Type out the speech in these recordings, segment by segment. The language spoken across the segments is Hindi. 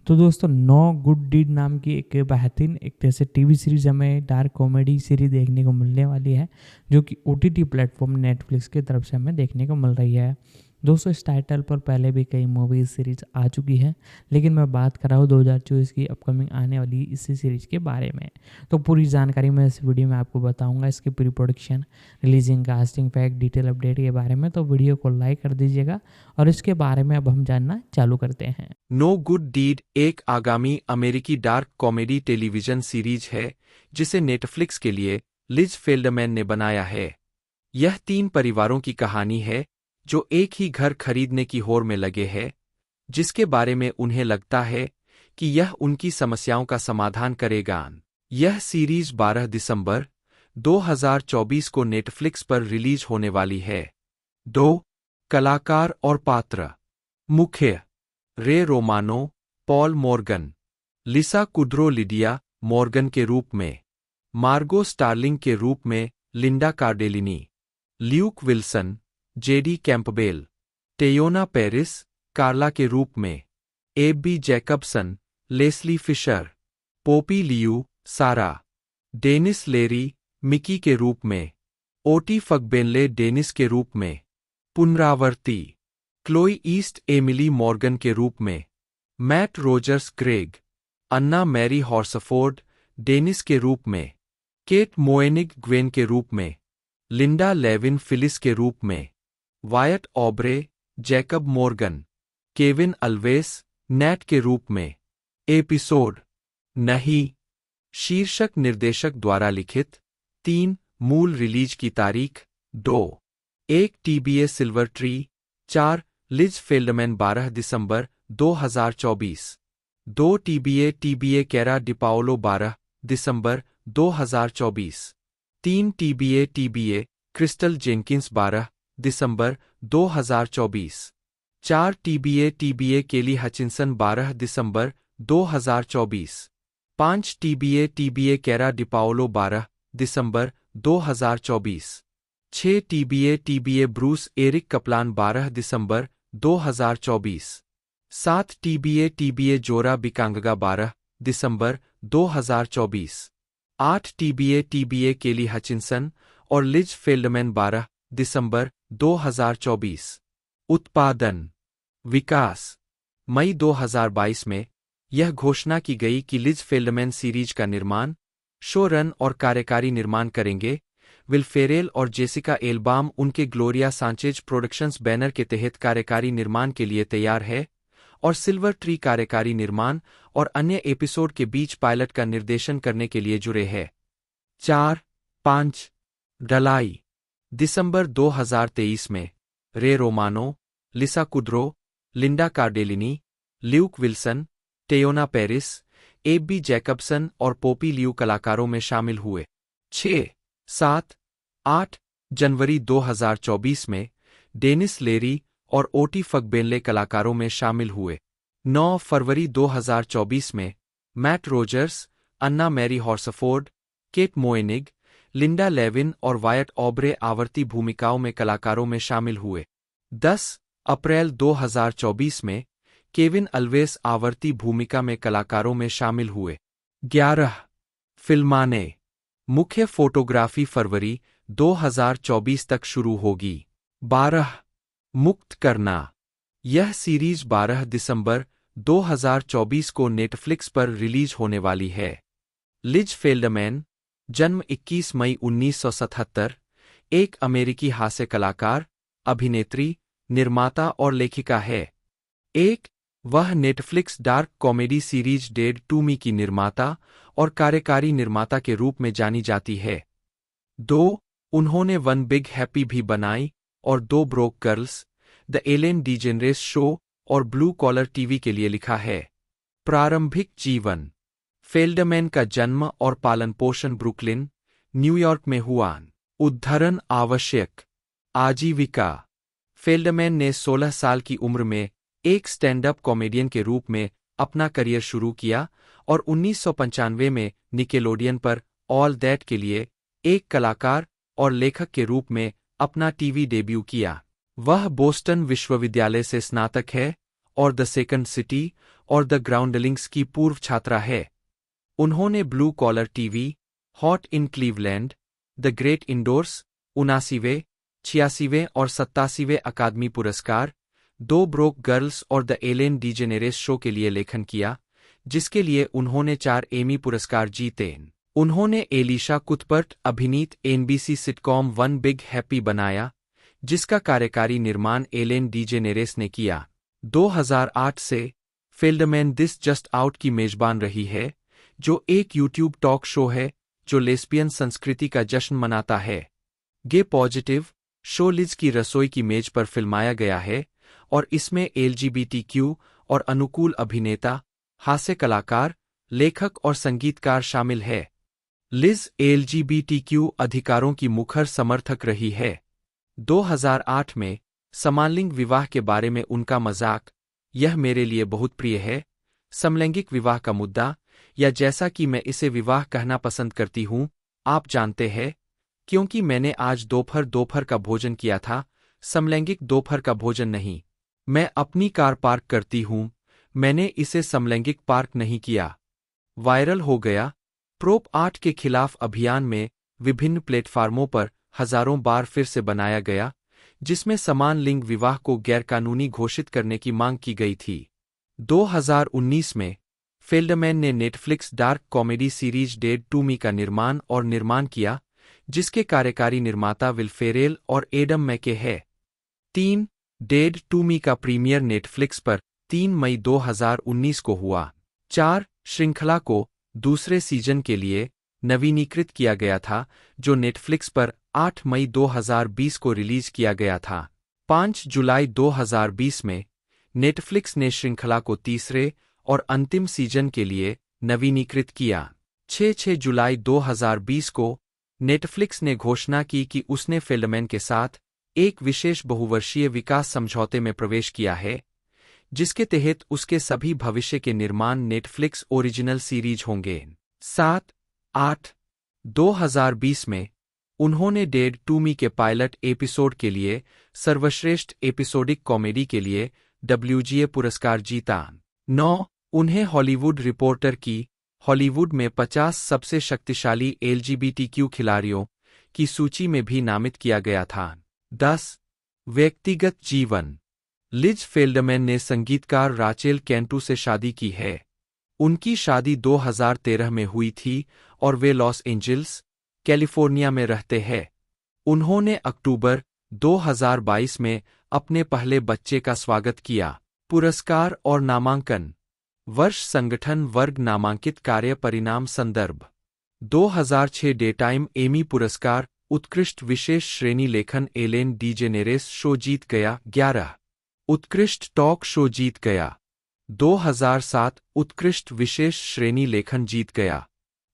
तो दोस्तों नो गुड डीड नाम की एक बेहतरीन एक जैसे टीवी सीरीज़ हमें डार्क कॉमेडी सीरीज़ देखने को मिलने वाली है, जो कि ओटीटी प्लेटफॉर्म नेटफ्लिक्स की तरफ से हमें देखने को मिल रही है। दोस्तों इस टाइटल पर पहले भी कई मूवीज सीरीज आ चुकी है, लेकिन मैं बात कर रहा हूँ 2024 की अपकमिंग आने वाली इसी सीरीज के बारे में। तो पूरी जानकारी मैं इस वीडियो में आपको बताऊंगा, इसकी pre production, releasing, casting, fact, detail update के बारे में। तो वीडियो को लाइक कर दीजिएगा और इसके बारे में अब हम जानना चालू करते हैं। नो गुड डीड एक आगामी अमेरिकी डार्क कॉमेडी टेलीविजन सीरीज है जिसे नेटफ्लिक्स के लिए लिज फेल्डमैन ने बनाया है। यह 3 परिवारों की कहानी है जो एक ही घर खरीदने की होड़ में लगे हैं, जिसके बारे में उन्हें लगता है कि यह उनकी समस्याओं का समाधान करेगा। यह सीरीज 12 दिसंबर 2024 को नेटफ्लिक्स पर रिलीज होने वाली है। 2 कलाकार और पात्र। मुख्य: Ray Romano, Paul Morgan, Lisa Kudrow Lydia Morgan के रूप में, मार्गो स्टार्लिंग के रूप में Linda Cardellini, Luke Wilson, JD Campbell, Teyonah Parris Carla के रूप में, Abby Jacobson, Leslie Fisher, Poppy Liu Sarah, Denis Leary Mickey के रूप में, ओटी फगबेनले डेनिस के रूप में, पुनरावर्ती क्लोई ईस्ट एमिली मॉर्गन के रूप में, मैट रोजर्स ग्रेग, अन्ना मैरी हॉर्सफोर्ड डेनिस के रूप में, केट मोएनिग ग्वेन के रूप में, लिंडा लेविन फिलिस के रूप में, Wyatt Aubrey Jacob Morgan, Kevin Alves Nate के रूप में। एपिसोड नहीं। शीर्षक निर्देशक द्वारा लिखित। 3 मूल रिलीज की तारीख 2 1 TBA Silver Tree, 4 Liz Feldman 12 दिसंबर 2024, 2 टीबीए कैरा डिपाओलो 12 दिसंबर 2024, 3 टीबीए क्रिस्टल जेनकिंस 12 दिसंबर 2024, 4 टीबीए केली हचिंसन 12 दिसंबर 2024, 5 टीबीए कैरा डिपाओलो 12 दिसंबर 2024, 6 टीबीए ब्रूस एरिक कपलान 12 दिसंबर 2024, 7 टीबीए जोरा बिकांगगा 12 दिसंबर 2024, 8 टीबीए केली हचिंसन और लिज फेल्डमैन 12 दिसंबर 2024। उत्पादन विकास। मई 2022 में यह घोषणा की गई कि लिज फेल्डमैन सीरीज का निर्माण, शो रन और कार्यकारी निर्माण करेंगे। विल फेरेल और जेसिका एल्बाम उनके ग्लोरिया सांचेज प्रोडक्शंस बैनर के तहत कार्यकारी निर्माण के लिए तैयार है और सिल्वर ट्री कार्यकारी निर्माण और अन्य एपिसोड के बीच पायलट का निर्देशन करने के लिए जुड़े हैं। 4-5 ढलाई। दिसंबर 2023 में Ray Romano, Lisa Kudrow, Linda Cardellini, Luke Wilson, Teyonah Parris, Abby Jacobson और पोपी लियू कलाकारों में शामिल हुए। 6-7-8 जनवरी 2024 में डेनिस लेरी और ओटी फगबेनले कलाकारों में शामिल हुए। 9 फरवरी 2024 में मैट रोजर्स, अन्ना मैरी हॉर्सफोर्ड, केट मोएनिग, लिंडा लेविन और वायट ऑब्रे आवर्ती भूमिकाओं में कलाकारों में शामिल हुए। 10 अप्रैल 2024 में केविन अल्वेस आवर्ती भूमिका में कलाकारों में शामिल हुए। 11 फिल्माने। मुख्य फोटोग्राफी फरवरी 2024 तक शुरू होगी। 12 मुक्त करना। यह सीरीज 12 दिसंबर 2024 को नेटफ्लिक्स पर रिलीज होने वाली है। लिज फेल्डमैन, जन्म 21 मई 1977, एक अमेरिकी हास्य कलाकार, अभिनेत्री, निर्माता और लेखिका है। 1 वह Netflix dark comedy series dead to me की निर्माता और कार्यकारी निर्माता के रूप में जानी जाती है। 2 उन्होंने वन बिग हैप्पी भी बनाई और 2 broke girls, the Ellen DeGeneres show और ब्लू कॉलर टीवी के लिए लिखा है। प्रारंभिक जीवन। फेल्डमैन का जन्म और पालन पोषण ब्रुकलिन, न्यूयॉर्क में हुआ। उद्धरण आवश्यक। आजीविका। फेल्डमैन ने 16 साल की उम्र में एक स्टैंड अप कॉमेडियन के रूप में अपना करियर शुरू किया और 1995 में निकेलोडियन पर ऑल दैट के लिए एक कलाकार और लेखक के रूप में अपना टीवी डेब्यू किया। वह बोस्टन विश्वविद्यालय से स्नातक है और द सेकंड सिटी और द ग्राउंडलिंग्स की पूर्व छात्रा है। उन्होंने blue collar TV, hot in Cleveland, the great indoors, 79वें, 86वें और 87वें अकादमी पुरस्कार, 2 ब्रोक गर्ल्स और द एलेन डीजेनेरेस शो के लिए लेखन किया, जिसके लिए उन्होंने 4 एमी पुरस्कार जीते। उन्होंने एलिशा कुथबर्ट अभिनीत NBC sitcom one big happy बनाया, जिसका कार्यकारी निर्माण एलेन डीजेनेरेस ने किया। 2008 से फेल्डमैन दिस जस्ट आउट की मेजबान रही है, जो एक यूट्यूब टॉक शो है जो लेस्बियन संस्कृति का जश्न मनाता है। गे पॉजिटिव शो लिज की रसोई की मेज पर फिल्माया गया है और इसमें एलजीबीटीक्यू और अनुकूल अभिनेता, हास्य कलाकार, लेखक और संगीतकार शामिल है। लिज एलजीबीटीक्यू अधिकारों की मुखर समर्थक रही है। 2008 में समलिंग विवाह के बारे में उनका मजाक, यह मेरे लिए बहुत प्रिय है, समलैंगिक विवाह का मुद्दा, या जैसा कि मैं इसे विवाह कहना पसंद करती हूँ, आप जानते हैं, क्योंकि मैंने आज दोपहर का भोजन किया था, समलैंगिक दोपहर का भोजन नहीं। मैं अपनी कार पार्क करती हूँ, मैंने इसे समलैंगिक पार्क नहीं किया। वायरल हो गया। प्रोप 8 के खिलाफ अभियान में विभिन्न प्लेटफार्मों पर हजारों बार फिर से बनाया गया, जिसमें समान लिंग विवाह को गैरकानूनी घोषित करने की मांग की गई थी। 2019 में फेल्डमैन ने Netflix dark comedy series dead to me का निर्माण किया, जिसके कार्यकारी निर्माता विल फेरेल और एडम मैके है। 3. डेड टू मी का प्रीमियर नेटफ्लिक्स पर 3 मई 2019 को हुआ। 4. श्रृंखला को दूसरे सीजन के लिए नवीनीकृत किया गया था, जो नेटफ्लिक्स पर 8 मई 2020 को रिलीज किया गया था। 5 जुलाई 2020 में नेटफ्लिक्स ने श्रृंखला को तीसरे और अंतिम सीजन के लिए नवीनीकृत किया। 6 जुलाई 2020 को नेटफ्लिक्स ने घोषणा की कि उसने फेल्डमैन के साथ एक विशेष बहुवर्षीय विकास समझौते में प्रवेश किया है, जिसके तहत उसके सभी भविष्य के निर्माण नेटफ्लिक्स ओरिजिनल सीरीज होंगे। 7/8 2020 में उन्होंने डेड टू मी के पायलट एपिसोड के लिए सर्वश्रेष्ठ एपिसोडिक कॉमेडी के लिए WGA पुरस्कार जीता। 9. उन्हें हॉलीवुड रिपोर्टर की हॉलीवुड में 50 सबसे शक्तिशाली LGBTQ खिलाड़ियों की सूची में भी नामित किया गया था। 10. व्यक्तिगत जीवन। लिज फेल्डमैन ने संगीतकार राचेल कैंटू से शादी की है। उनकी शादी 2013 में हुई थी और वे लॉस एंजिल्स, कैलिफोर्निया में रहते हैं। उन्होंने अक्टूबर 2022 में अपने पहले बच्चे का स्वागत किया। पुरस्कार और नामांकन। वर्ष संगठन वर्ग नामांकित कार्य परिणाम संदर्भ। 2006 डेटाइम एमी पुरस्कार उत्कृष्ट विशेष श्रेणी लेखन एलेन डीजेनेरेस शो जीत गया। 11. उत्कृष्ट टॉक शो जीत गया। 2007 उत्कृष्ट विशेष श्रेणी लेखन जीत गया।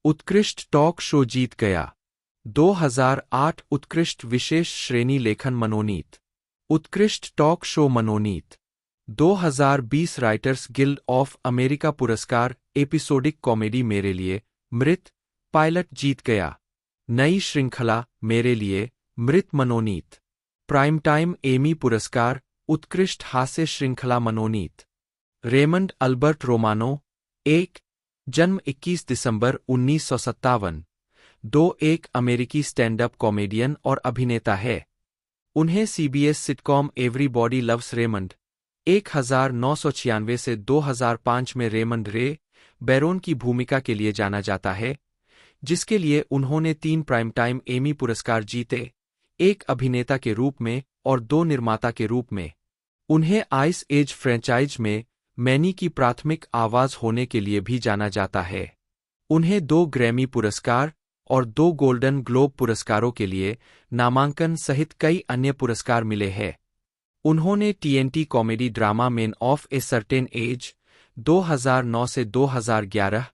उत्कृष्ट टॉक शो जीत गया। 2008 उत्कृष्ट विशेष श्रेणी लेखन मनोनीत। उत्कृष्ट टॉक शो मनोनीत। 2020 राइटर्स गिल्ड ऑफ अमेरिका पुरस्कार एपिसोडिक कॉमेडी मेरे लिए मृत पायलट जीत गया। नई श्रृंखला मेरे लिए मृत मनोनीत। प्राइम टाइम एमी पुरस्कार उत्कृष्ट हास्य श्रृंखला मनोनीत। Raymond Albert Romano 1. जन्म 21 दिसंबर 1957। 2. एक अमेरिकी स्टैंड अप कॉमेडियन और अभिनेता है। उन्हें CBS sitcom everybody loves Raymond 1996 से 2005 में रेमंड रे बैरोन की भूमिका के लिए जाना जाता है, जिसके लिए उन्होंने 3 प्राइम टाइम एमी पुरस्कार जीते, एक अभिनेता के रूप में और 2 निर्माता के रूप में। उन्हें आइस एज फ्रेंचाइज में मैनी की प्राथमिक आवाज होने के लिए भी जाना जाता है। उन्हें 2 ग्रैमी पुरस्कार और 2 गोल्डन ग्लोब पुरस्कारों के लिए नामांकन सहित कई अन्य पुरस्कार मिले हैं। उन्होंने TNT comedy drama man of a certain as 2009 से 2011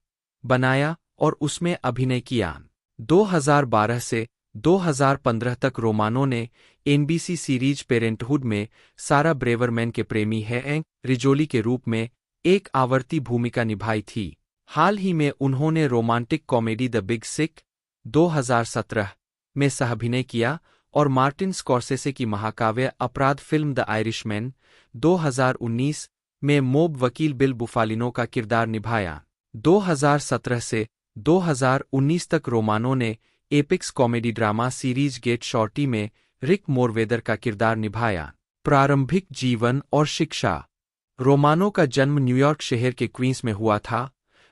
बनाया और उसमें अभिनय किया। 2012 से 2015 तक रोमानो ने NBC सीरीज पेरेंटहुड में सारा ब्रेवरमैन के प्रेमी हैं रिजोली के रूप में एक आवर्ती भूमिका निभाई थी। हाल ही में उन्होंने रोमांटिक कॉमेडी द बिग सिक 2017 में सहाभिनय किया और मार्टिन स्कॉर्सेसे की महाकाव्य अपराध फिल्म द आयरिशमैन 2019 में मोब वकील बिल बुफालिनो का किरदार निभाया। 2017 से 2019 तक रोमानो ने Epix comedy drama series get Shorty में रिक मोरवेदर का किरदार निभाया। प्रारंभिक जीवन और शिक्षा। रोमानो का जन्म न्यूयॉर्क शहर के क्वींस में हुआ था।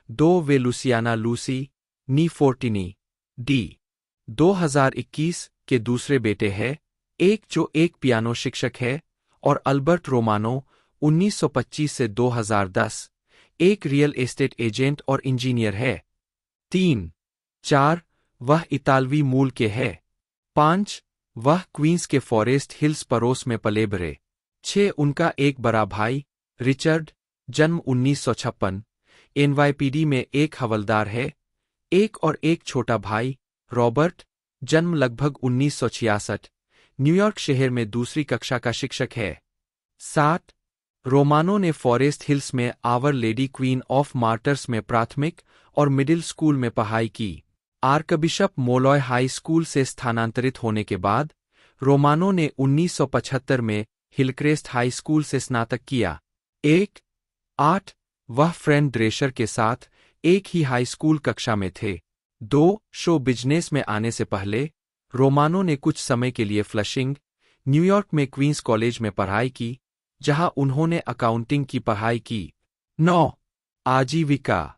वे लुसियाना लूसी नी फोर्टिनी डी 2021 के दूसरे बेटे हैं, एक जो एक पियानो शिक्षक है, और अल्बर्ट रोमानो 1925 से 2010 एक रियल एस्टेट एजेंट और इंजीनियर है। 4 वह इतालवी मूल के है। 5 वह क्वींस के फॉरेस्ट हिल्स पड़ोस में पले बड़े। 6 उनका एक बड़ा भाई रिचर्ड, जन्म 1956, एनवाईपीडी में एक हवलदार है। 1 और एक छोटा भाई रॉबर्ट, जन्म लगभग 1966, न्यूयॉर्क शहर में दूसरी कक्षा का शिक्षक है। 7 रोमानो ने फॉरेस्ट हिल्स में our lady queen of martyrs में प्राथमिक और मिडिल स्कूल में पढ़ाई की। आर्कबिशप मोलॉय हाई स्कूल से स्थानांतरित होने के बाद रोमानो ने 1975 में हिलक्रेस्ट हाई स्कूल से स्नातक किया। 8 वह फ्रेंड ड्रेशर के साथ एक ही हाई स्कूल कक्षा में थे। 2 शो बिजनेस में आने से पहले रोमानो ने कुछ समय के लिए फ्लशिंग, न्यूयॉर्क में क्वींस कॉलेज में पढ़ाई की, जहां उन्होंने अकाउंटिंग की पढ़ाई की। 9 आजीविका।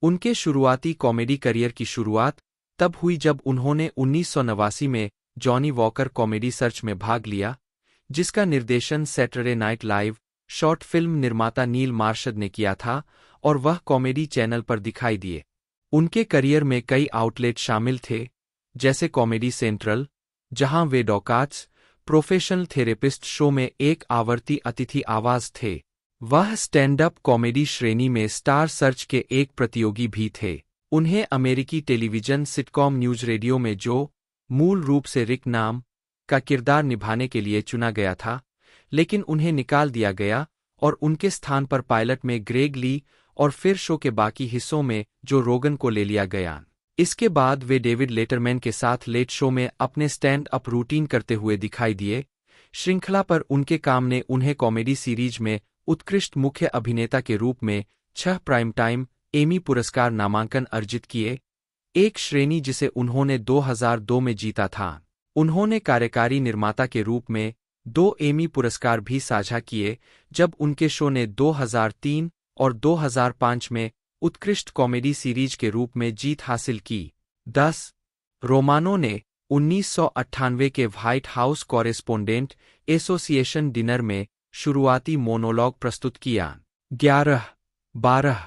उनके शुरुआती कॉमेडी करियर की शुरुआत तब हुई जब उन्होंने 1989 में जॉनी वॉकर कॉमेडी सर्च में भाग लिया, जिसका निर्देशन Saturday night live short film निर्माता नील मार्शद ने किया था और वह कॉमेडी चैनल पर दिखाई दिए। उनके करियर में कई आउटलेट शामिल थे, जैसे कॉमेडी सेंट्रल, जहां वे डॉकाट्स प्रोफेशनल थेरेपिस्ट शो में एक आवर्ती अतिथि आवाज थे। वह स्टैंड अप कॉमेडी श्रेणी में स्टार सर्च के एक प्रतियोगी भी थे। उन्हें अमेरिकी टेलीविजन सिटकॉम न्यूज रेडियो में जो मूल रूप से रिक नाम का किरदार निभाने के लिए चुना गया था, लेकिन उन्हें निकाल दिया गया और उनके स्थान पर पायलट में ग्रेग ली और फिर शो के बाकी हिस्सों में जो रोगन को ले लिया गया। इसके बाद वे डेविड लेटरमैन के साथ लेट शो में अपने स्टैंड अप रूटीन करते हुए दिखाई दिए। श्रृंखला पर उनके काम ने उन्हें कॉमेडी सीरीज में उत्कृष्ट मुख्य अभिनेता के रूप में 6 प्राइम टाइम एमी पुरस्कार नामांकन अर्जित किए, एक श्रेणी जिसे उन्होंने 2002 में जीता था। उन्होंने कार्यकारी निर्माता के रूप में 2 एमी पुरस्कार भी साझा किए, जब उनके शो ने 2003 और 2005 में उत्कृष्ट कॉमेडी सीरीज के रूप में जीत हासिल की। 10 रोमानो ने 1998 के white house correspondent association dinner में शुरुआती मोनोलॉग प्रस्तुत किया। 12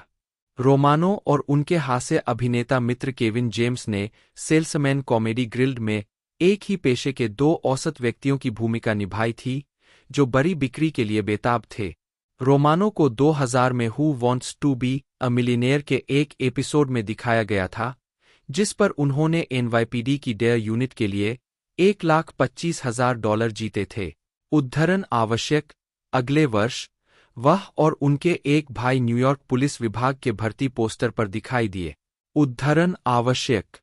रोमानो और उनके हास्य अभिनेता मित्र केविन जेम्स ने सेल्समैन कॉमेडी ग्रिल्ड में एक ही पेशे के 2 औसत व्यक्तियों की भूमिका निभाई थी, जो बड़ी बिक्री के लिए बेताब थे। रोमानो को 2000 में who wants to be a millionaire के एक एपिसोड में दिखाया गया था, जिस पर उन्होंने एनवाईपीडी की डेयर यूनिट के लिए $1,25,000 जीते थे। उद्धरण आवश्यक। अगले वर्ष वह और उनके एक भाई न्यूयॉर्क पुलिस विभाग के भर्ती पोस्टर पर दिखाई दिए। उद्धरण आवश्यक।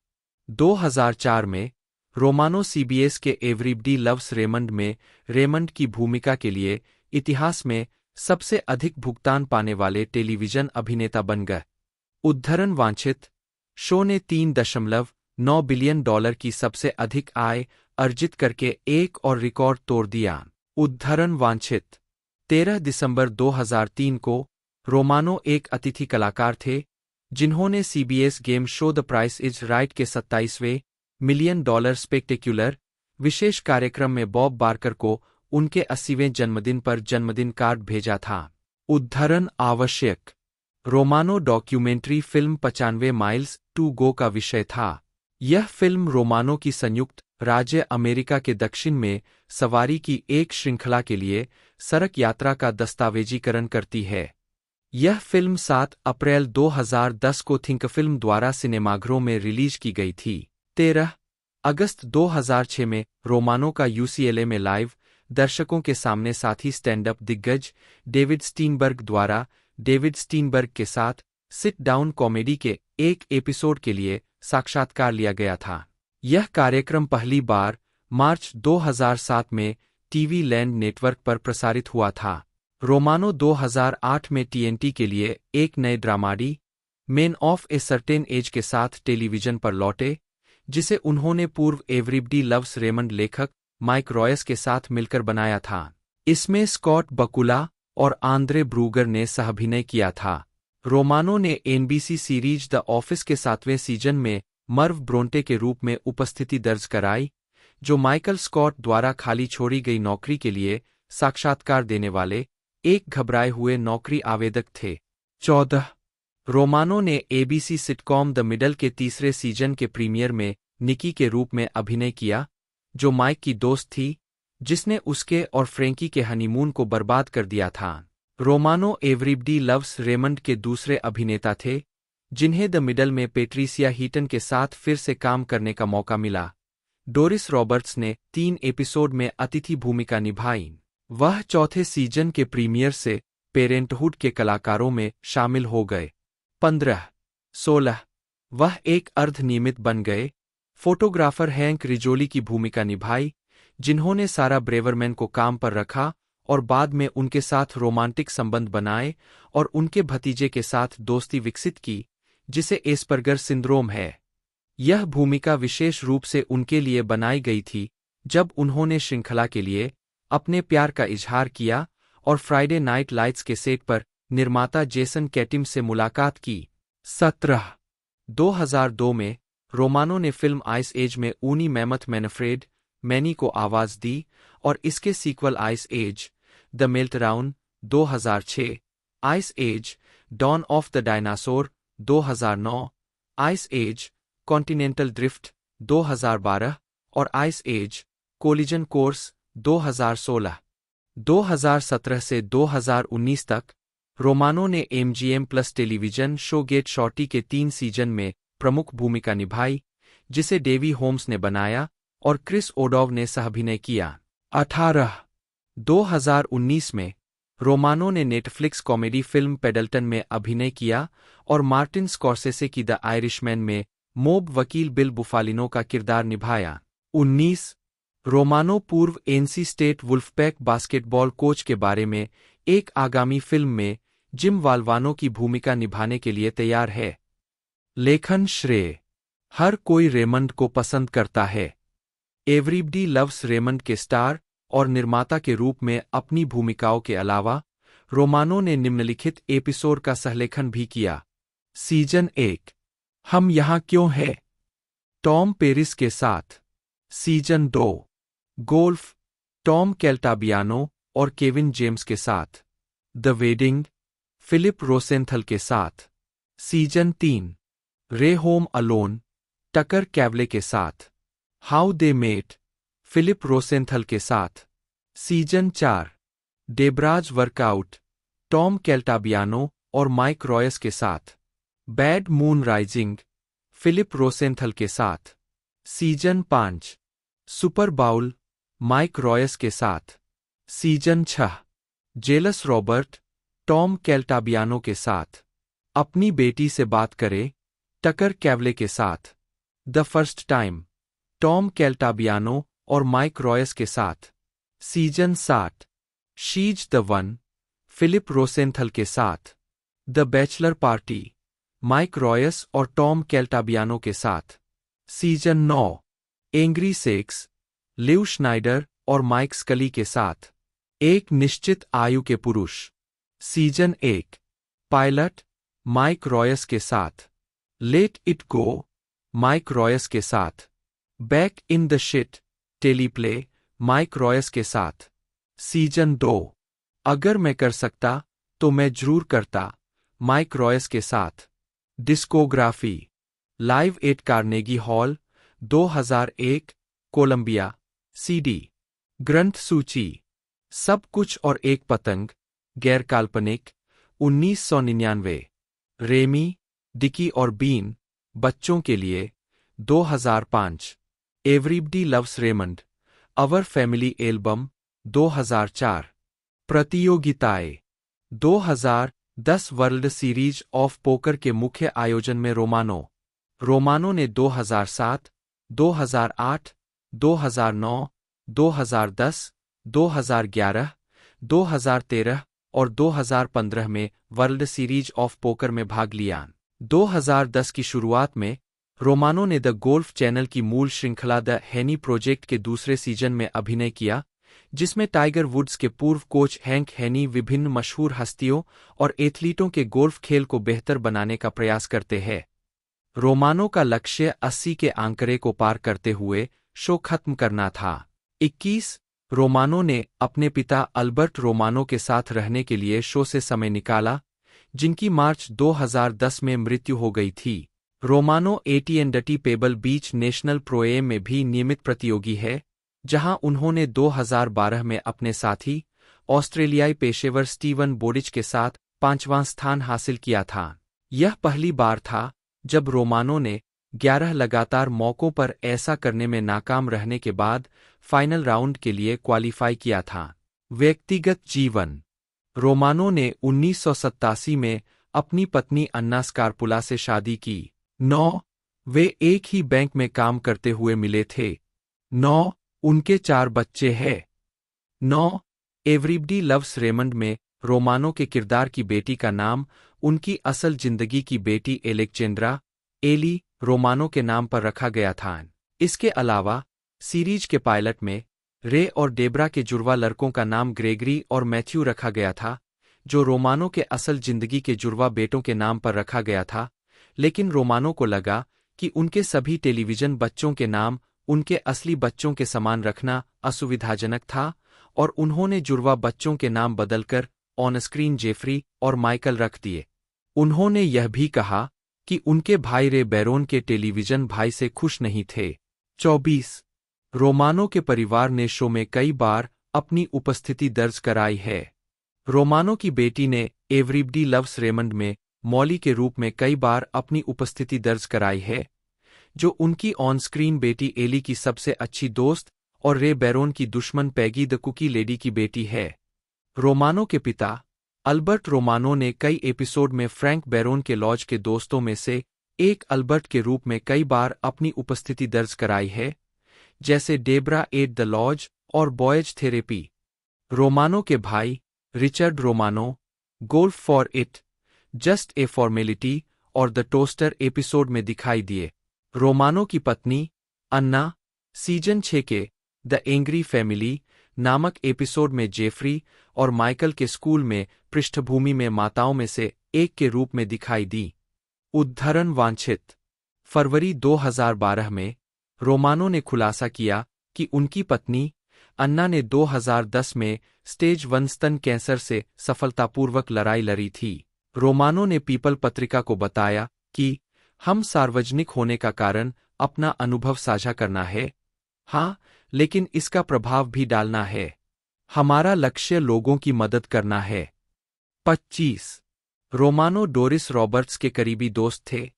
2004 में रोमानो सीबीएस के एवरीबडी लव्स रेमंड में रेमंड की भूमिका के लिए इतिहास में सबसे अधिक भुगतान पाने वाले टेलीविजन अभिनेता बन गए। उद्धरण वांछित। शो ने $3.9 बिलियन की सबसे अधिक आय अर्जित करके एक और रिकॉर्ड तोड़ दिया। उद्धरण वांछित। 13 दिसंबर 2003 को रोमानो एक अतिथि कलाकार थे, जिन्होंने CBS game show the price is right के 27वें $1 मिलियन स्पेक्टेक्युलर विशेष कार्यक्रम में बॉब बार्कर को उनके 80वें जन्मदिन पर जन्मदिन कार्ड भेजा था। उद्धरण आवश्यक। Romano documentary film 95 miles to go का विषय था। यह फिल्म रोमानो की संयुक्त राज्य अमेरिका के दक्षिण में सवारी की एक श्रृंखला के लिए सड़क यात्रा का दस्तावेजीकरण करती है। यह फिल्म 7 अप्रैल 2010 को थिंक फिल्म द्वारा सिनेमाघरों में रिलीज की गई थी। 13 अगस्त 2006 में रोमानो का यूसीएलए में लाइव दर्शकों के सामने साथी स्टैंड अप दिग्गज डेविड स्टीनबर्ग द्वारा डेविड स्टीनबर्ग के साथ सिट डाउन कॉमेडी के एक एपिसोड के लिए साक्षात्कार लिया गया था। यह कार्यक्रम पहली बार मार्च 2007 में टीवी लैंड नेटवर्क पर प्रसारित हुआ था। रोमानो 2008 में टीएनटी के लिए एक नए dramedy men of a certain age के साथ टेलीविजन पर लौटे, जिसे उन्होंने पूर्व एवरीबडी लव्स रेमंड लेखक माइक रॉयस के साथ मिलकर बनाया था। इसमें स्कॉट बकुला और आंद्रे ब्रूगर ने सहाभिनय किया था। रोमानो ने एनबीसी सीरीज द ऑफिस के 7वें सीजन में मर्व ब्रोंटे के रूप में उपस्थिति दर्ज कराई, जो माइकल स्कॉट द्वारा खाली छोड़ी गई नौकरी के लिए साक्षात्कार देने वाले एक घबराए हुए नौकरी आवेदक थे। 14 रोमानो ने एबीसी सिटकॉम द मिडल के 3रे सीजन के प्रीमियर में निकी के रूप में अभिनय किया, जो माइक की दोस्त थी, जिसने उसके और फ्रैंकी के हनीमून को बर्बाद कर दिया था। रोमानो एवरीबडी लव्स रेमंड के दूसरे अभिनेता थे, जिन्हें द मिडल में पेट्रिसिया हीटन के साथ फिर से काम करने का मौका मिला। डोरिस रॉबर्ट्स ने 3 एपिसोड में अतिथि भूमिका निभाई। वह चौथे सीजन के प्रीमियर से पेरेंटहुड के कलाकारों में शामिल हो गए। 15-16 वह एक अर्धनियमित बन गए। फोटोग्राफर हैंक रिजोली की भूमिका निभाई, जिन्होंने सारा ब्रेवरमैन को काम पर रखा और बाद में उनके साथ रोमांटिक संबंध बनाए और उनके भतीजे के साथ दोस्ती विकसित की, जिसे एस्पर्गर सिंड्रोम है। यह भूमिका विशेष रूप से उनके लिए बनाई गई थी जब उन्होंने श्रृंखला के लिए अपने प्यार का इजहार किया और फ्राइडे नाइट लाइट्स के सेट पर निर्माता जेसन कैटिम से मुलाकात की। 17 2002 में रोमानो ने फिल्म आइस एज में ऊनी मैमथ मैनफ्रेड मैनी को आवाज दी और इसके sequel ice age the meltdown 2006, ice age dawn of the dinosaur 2009, ice age continental drift 2012 और आइस एज कोलिजन कोर्स 2016। 2017 से 2019 तक रोमानो ने MGM plus television show get Shorty के 3 सीजन में प्रमुख भूमिका निभाई, जिसे डेवी होम्स ने बनाया और क्रिस ओडोव ने सहाभिनय किया। 18 2019 में रोमानो ने नेटफ्लिक्स कॉमेडी फिल्म पेडल्टन में अभिनय किया और मार्टिन स्कॉर्सेसे की द आयरिशमैन में मोब वकील बिल बुफालिनो का किरदार निभाया। 19 रोमानो पूर्व एनसी स्टेट वुल्फपैक बास्केटबॉल कोच के बारे में एक आगामी फिल्म में जिम वाल्वानो की भूमिका निभाने के लिए तैयार है। लेखन श्रेय हर कोई रेमंड को पसंद करता है। एवरीबडी लव्स रेमंड के स्टार और निर्माता के रूप में अपनी भूमिकाओं के अलावा रोमानो ने निम्नलिखित एपिसोड का सहलेखन भी किया। सीजन 1 हम यहाँ क्यों हैं, टॉम पेरिस के साथ। सीजन 2 गोल्फ, टॉम कैल्टाबियानो और केविन जेम्स के साथ। द वेडिंग, फिलिप रोसेंथल के साथ। सीजन 3 रे होम अलोन, टकर कैवले के साथ। How they met, Philip Rosenthal के साथ। Season 4 Debra's workout, Tom Caltabiano और माइक रॉयस के साथ। Bad moon rising, Philip Rosenthal के साथ। Season 5 Super Bowl, Mike Royce के साथ। Season 6 jealous Robert, Tom Caltabiano के साथ। अपनी बेटी से बात करे, टकर कैवले के साथ। The first time, Tom Caltabiano और माइक रॉयस के साथ। Season 7 she's the one, Philip Rosenthal के साथ। The bachelor party, Mike Royce और टॉम कैल्टाबियानो के साथ। Season 9 angry sex, Liv Schneider और माइक स्कली के साथ। एक निश्चित आयु के पुरुष। सीजन 1 पायलट, माइक रॉयस के साथ। Let it go, Mike Royce के साथ। Back in the shit, teleplay, Mike Royce के साथ। सीजन 2 अगर मैं कर सकता तो मैं जरूर करता, माइक रॉयस के साथ। Discography live at Carnegie Hall 2001, Columbia, CD. ग्रंथ सूची सब कुछ और एक पतंग, गैर काल्पनिक 1999। रेमी, डिकी और बीन, बच्चों के लिए 2005। Everybody loves Raymond, our family album 2004। प्रतियोगिताएं 2010 वर्ल्ड सीरीज ऑफ पोकर के मुख्य आयोजन में रोमानो ने 2007, 2008, 2009, 2010, 2011, 2013 और 2015 में वर्ल्ड सीरीज ऑफ पोकर में भाग लिया। 2010 की शुरुआत में रोमानो ने द गोल्फ चैनल की मूल श्रृंखला द हेनी प्रोजेक्ट के दूसरे सीजन में अभिनय किया, जिसमें टाइगर वुड्स के पूर्व कोच हैंक हेनी विभिन्न मशहूर हस्तियों और एथलीटों के गोल्फ खेल को बेहतर बनाने का प्रयास करते हैं। रोमानो का लक्ष्य 80 के आंकड़े को पार करते हुए शो खत्म करना था। 21 रोमानो ने अपने पिता अल्बर्ट रोमानो के साथ रहने के लिए शो से समय निकाला, जिनकी मार्च 2010 में मृत्यु हो गई थी। रोमानो एटी पेबल बीच नेशनल प्रो-एम में भी नियमित प्रतियोगी है, जहां उन्होंने 2012 में अपने साथी ऑस्ट्रेलियाई पेशेवर स्टीवन बोडिच के साथ 5वां स्थान हासिल किया था। यह पहली बार था जब रोमानो ने 11 लगातार मौकों पर ऐसा करने में नाकाम रहने के बाद फाइनल राउंड के लिए क्वालिफाई किया था। व्यक्तिगत जीवन। रोमानो ने 1987 में अपनी पत्नी अन्ना स्कारपुला से शादी की। 9 वे एक ही बैंक में काम करते हुए मिले थे। 9 उनके 4 बच्चे हैं। 9 एवरीबडी लव्स रेमंड में रोमानो के किरदार की बेटी का नाम उनकी असल जिंदगी की बेटी एलेक्जेंड्रा एली रोमानो के नाम पर रखा गया था। इसके अलावा सीरीज के पायलट में रे और डेब्रा के जुड़वा लड़कों का नाम ग्रेगरी और मैथ्यू रखा गया था, जो रोमानो के असल जिंदगी के जुड़वा बेटों के नाम पर रखा गया था, लेकिन रोमानो को लगा कि उनके सभी टेलीविजन बच्चों के नाम उनके असली बच्चों के समान रखना असुविधाजनक था और उन्होंने जुड़वा बच्चों के नाम बदलकर ऑन स्क्रीन जेफरी और माइकल रख दिए। उन्होंने यह भी कहा कि उनके भाई रे बैरोन के टेलीविजन भाई से खुश नहीं थे। 24 रोमानो के परिवार ने शो में कई बार अपनी उपस्थिति दर्ज कराई है। रोमानो की बेटी ने एवरीबडी लव्स रेमंड में मॉली के रूप में कई बार अपनी उपस्थिति दर्ज कराई है, जो उनकी ऑन स्क्रीन बेटी एली की सबसे अच्छी दोस्त और रे बैरोन की दुश्मन पैगी द कुकी लेडी की बेटी है। रोमानो के पिता अल्बर्ट रोमानो ने कई एपिसोड में फ्रैंक बैरोन के लॉज के दोस्तों में से एक अल्बर्ट के रूप में कई बार अपनी उपस्थिति दर्ज कराई है, जैसे डेब्रा एट द लॉज और बॉयज थेरेपी। रोमानो के भाई Richard Romano golf for it, just a formality और द टोस्टर एपिसोड में दिखाई दिए। रोमानो की पत्नी अन्ना सीजन 6 के द एंग्री फैमिली नामक एपिसोड में जेफरी और माइकल के स्कूल में पृष्ठभूमि में माताओं में से एक के रूप में दिखाई दी। उद्धरण वांछित। फरवरी 2012 में रोमानो ने खुलासा किया कि उनकी पत्नी अन्ना ने 2010 में स्टेज 1 स्तन कैंसर से सफलतापूर्वक लड़ाई लड़ी थी। रोमानो ने पीपल पत्रिका को बताया कि हम सार्वजनिक होने का कारण अपना अनुभव साझा करना है, हाँ, लेकिन इसका प्रभाव भी डालना है। हमारा लक्ष्य लोगों की मदद करना है। 25 रोमानो डोरिस रॉबर्ट्स के करीबी दोस्त थे,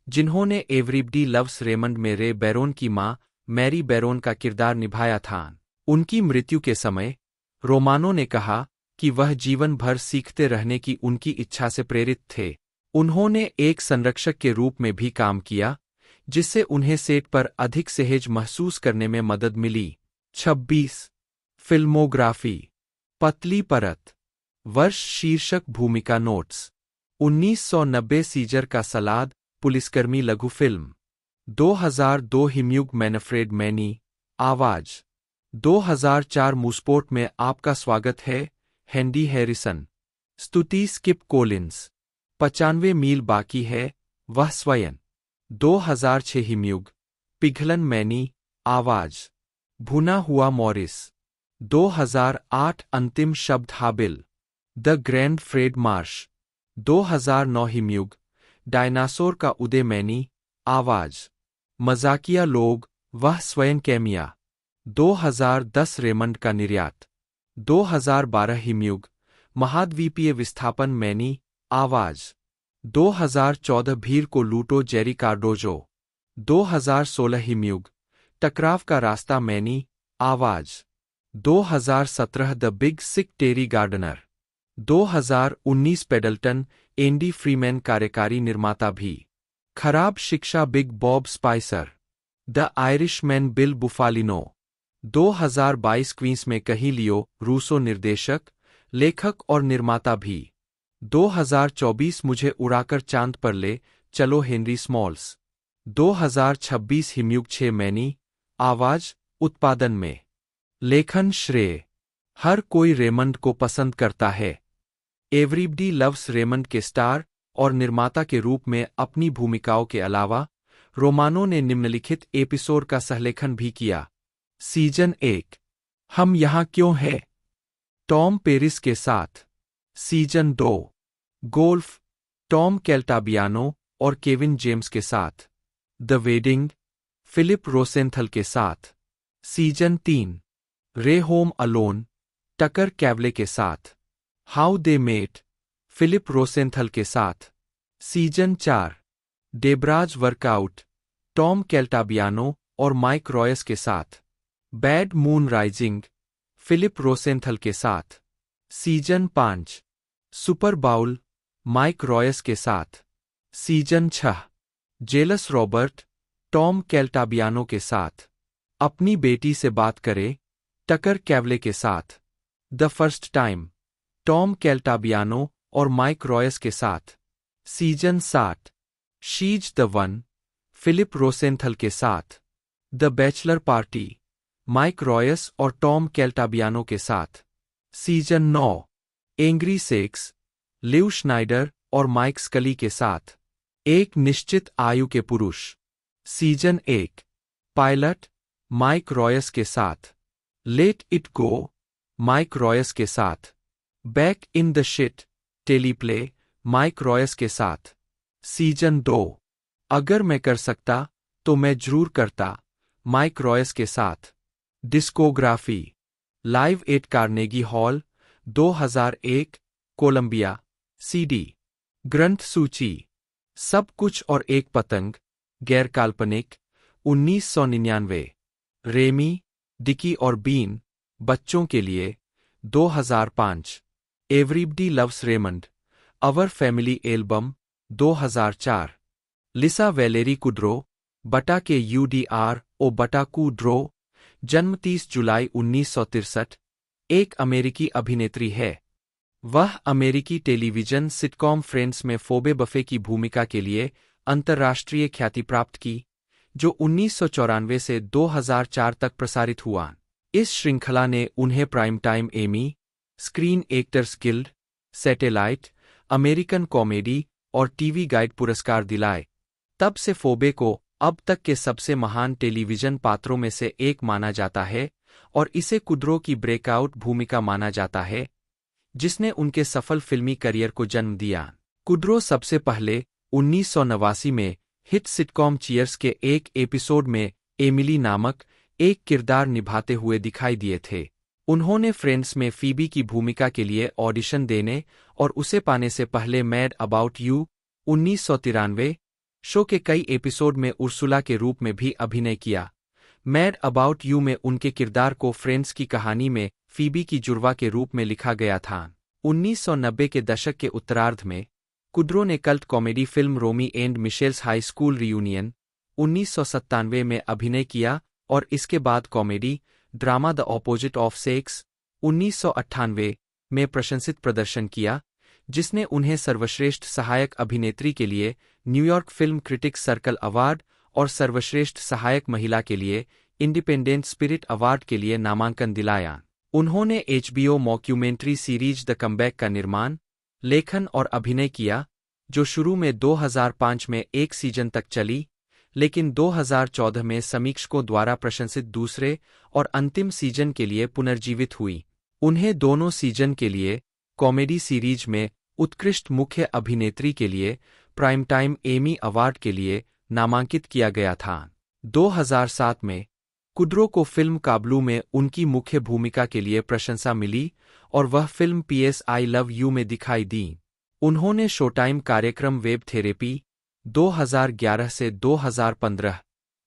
जिन्होंने एवरीबडी लव्स रेमंड में रे बैरोन की मां मैरी बैरोन का किरदार निभाया था। उनकी मृत्यु के समय रोमानो ने कहा कि वह जीवन भर सीखते रहने की उनकी इच्छा से प्रेरित थे। उन्होंने एक संरक्षक के रूप में भी काम किया, जिससे उन्हें सेट पर अधिक सहज महसूस करने में मदद मिली। 26 फिल्मोग्राफी। पतली परत। वर्ष शीर्षक भूमिका नोट्स। 1990 सीजर का सलाद पुलिसकर्मी लघु फिल्म। 2002 हिम्यूग मैनफ्रेड मैनी आवाज। 2004 मूसपोर्ट में आपका स्वागत है हैंडी हैरिसन। स्तुति स्किप कोलिंस। 95 मील बाकी है वह स्वयं। 2006 हिम्यूग पिघलन मैनी आवाज। भुना हुआ मॉरिस। 2008 अंतिम शब्द हाबिल द ग्रैंड फ्रेड मार्श। 2009 हिम्यूग डायनासोर का उदय मैनी आवाज। मजाकिया लोग वह स्वयं कैमिया। 2010 रेमंड का निर्यात। 2012 हिम्यूग महाद्वीपीय विस्थापन मैनी आवाज। 2014 भीड़ को लूटो जेरी कार्डोजो। 2016 हिम्यूग टकराव का रास्ता मैनी आवाज। 2017 the big sick Terry Gardner. 2019 Paddleton Andy Freeman कार्यकारी निर्माता भी। खराब शिक्षा big Bob Spicer. The Irishman Bill Bufalino. 2022 Queens में कहीं लियो रूसो निर्देशक लेखक और निर्माता भी। 2024 मुझे उड़ाकर चांद पर ले चलो हेनरी स्मॉल्स। 2026 हिमयुग 6 मैनी आवाज उत्पादन में। लेखन श्रेय हर कोई रेमंड को पसंद करता है। एवरीबडी लव्स रेमंड के स्टार और निर्माता के रूप में अपनी भूमिकाओं के अलावा रोमानो ने निम्नलिखित एपिसोड का सहलेखन भी किया। सीजन 1 हम यहाँ क्यों हैं टॉम पेरिस के साथ। सीजन 2 गोल्फ टॉम कैल्टाबियानो और केविन जेम्स के साथ। द वेडिंग फिलिप रोसेंथल के साथ। सीजन 3 रे होम अलोन टकर कैवले के साथ। How they met Philip Rosenthal के साथ। Season 4 Debra's workout Tom Caltabiano और माइक रॉयस के साथ। Bad moon rising Philip Rosenthal के साथ। Season 5 Super Bowl Mike Royce के साथ। Season 6 jealous Robert Tom Caltabiano के साथ। अपनी बेटी से बात करे टकर कैवले के साथ। The first time Tom Caltabiano और माइक रॉयस के साथ। Season 7 she's the one Philip Rosenthal के साथ। The bachelor party Mike Royce और टॉम कैल्टाबियानो के साथ। Season 9 angry sex Liv Schneider और माइक स्कली के साथ। एक निश्चित आयु के पुरुष। सीजन 1 पायलट माइक रॉयस के साथ। Let it go Mike Royce के साथ। Back in the shit teleplay Mike Royce के साथ। सीजन 2 अगर मैं कर सकता तो मैं जरूर करता माइक रॉयस के साथ। Discography live at Carnegie Hall 2001 Columbia CD. ग्रंथ सूची सब कुछ और एक पतंग गैर काल्पनिक 1999। रेमी डिकी और बीन बच्चों के लिए 2005। Everybody loves Raymond our family album 2004। Lisa Valerie Kudrow बटा के UDR ओ बटा कुड्रो जन्म 30 जुलाई 1963 एक अमेरिकी अभिनेत्री है। वह अमेरिकी टेलीविजन सिटकॉम फ्रेंड्स में फोबे बफे की भूमिका के लिए अंतर्राष्ट्रीय ख्याति प्राप्त की, जो 1994 से 2004 तक प्रसारित हुआ। इस श्रृंखला ने उन्हें prime time Emmy, screen actors guild, satellite, American comedy और टीवी गाइड पुरस्कार दिलाए। तब से फोबे को अब तक के सबसे महान टेलीविजन पात्रों में से एक माना जाता है और इसे कुड्रो की ब्रेकआउट भूमिका माना जाता है, जिसने उनके सफल फिल्मी करियर को जन्म दिया। कुड्रो सबसे पहले 1989 में हिट सिटकॉम चीयर्स के एक एपिसोड में एमिली नामक एक किरदार निभाते हुए दिखाई दिए थे। उन्होंने फ्रेंड्स में फीबी की भूमिका के लिए ऑडिशन देने और उसे पाने से पहले मैड अबाउट यू 1993 शो के कई एपिसोड में उर्सुला के रूप में भी अभिनय किया। मैड अबाउट यू में उनके किरदार को फ्रेंड्स की कहानी में फीबी की जुड़वा के रूप में लिखा गया था। 1990 के दशक के उत्तरार्ध में कुड्रो ने cult comedy film Romy and Michele's high school reunion 1997 में अभिनय किया और इसके बाद comedy drama the opposite of sex 1998 में प्रशंसित प्रदर्शन किया, जिसने उन्हें सर्वश्रेष्ठ सहायक अभिनेत्री के लिए New York film critics circle award और सर्वश्रेष्ठ सहायक महिला के लिए इंडिपेंडेंट स्पिरिट अवार्ड के लिए नामांकन दिलाया। उन्होंने HBO mockumentary series the comeback का निर्माण, लेखन और अभिनय किया, जो शुरू में 2005 में एक सीजन तक चली, लेकिन 2014 में समीक्षकों द्वारा प्रशंसित दूसरे और अंतिम सीजन के लिए पुनर्जीवित हुई। उन्हें दोनों सीजन के लिए कॉमेडी सीरीज में उत्कृष्ट मुख्य अभिनेत्री के लिए प्राइम टाइम एमी अवार्ड के लिए नामांकित किया गया था। 2007 में कुड्रो को फिल्म काबलू में उनकी मुख्य भूमिका के लिए प्रशंसा मिली और वह film PS I love you में दिखाई दी। उन्होंने शोटाइम कार्यक्रम वेब थेरेपी 2011 से 2015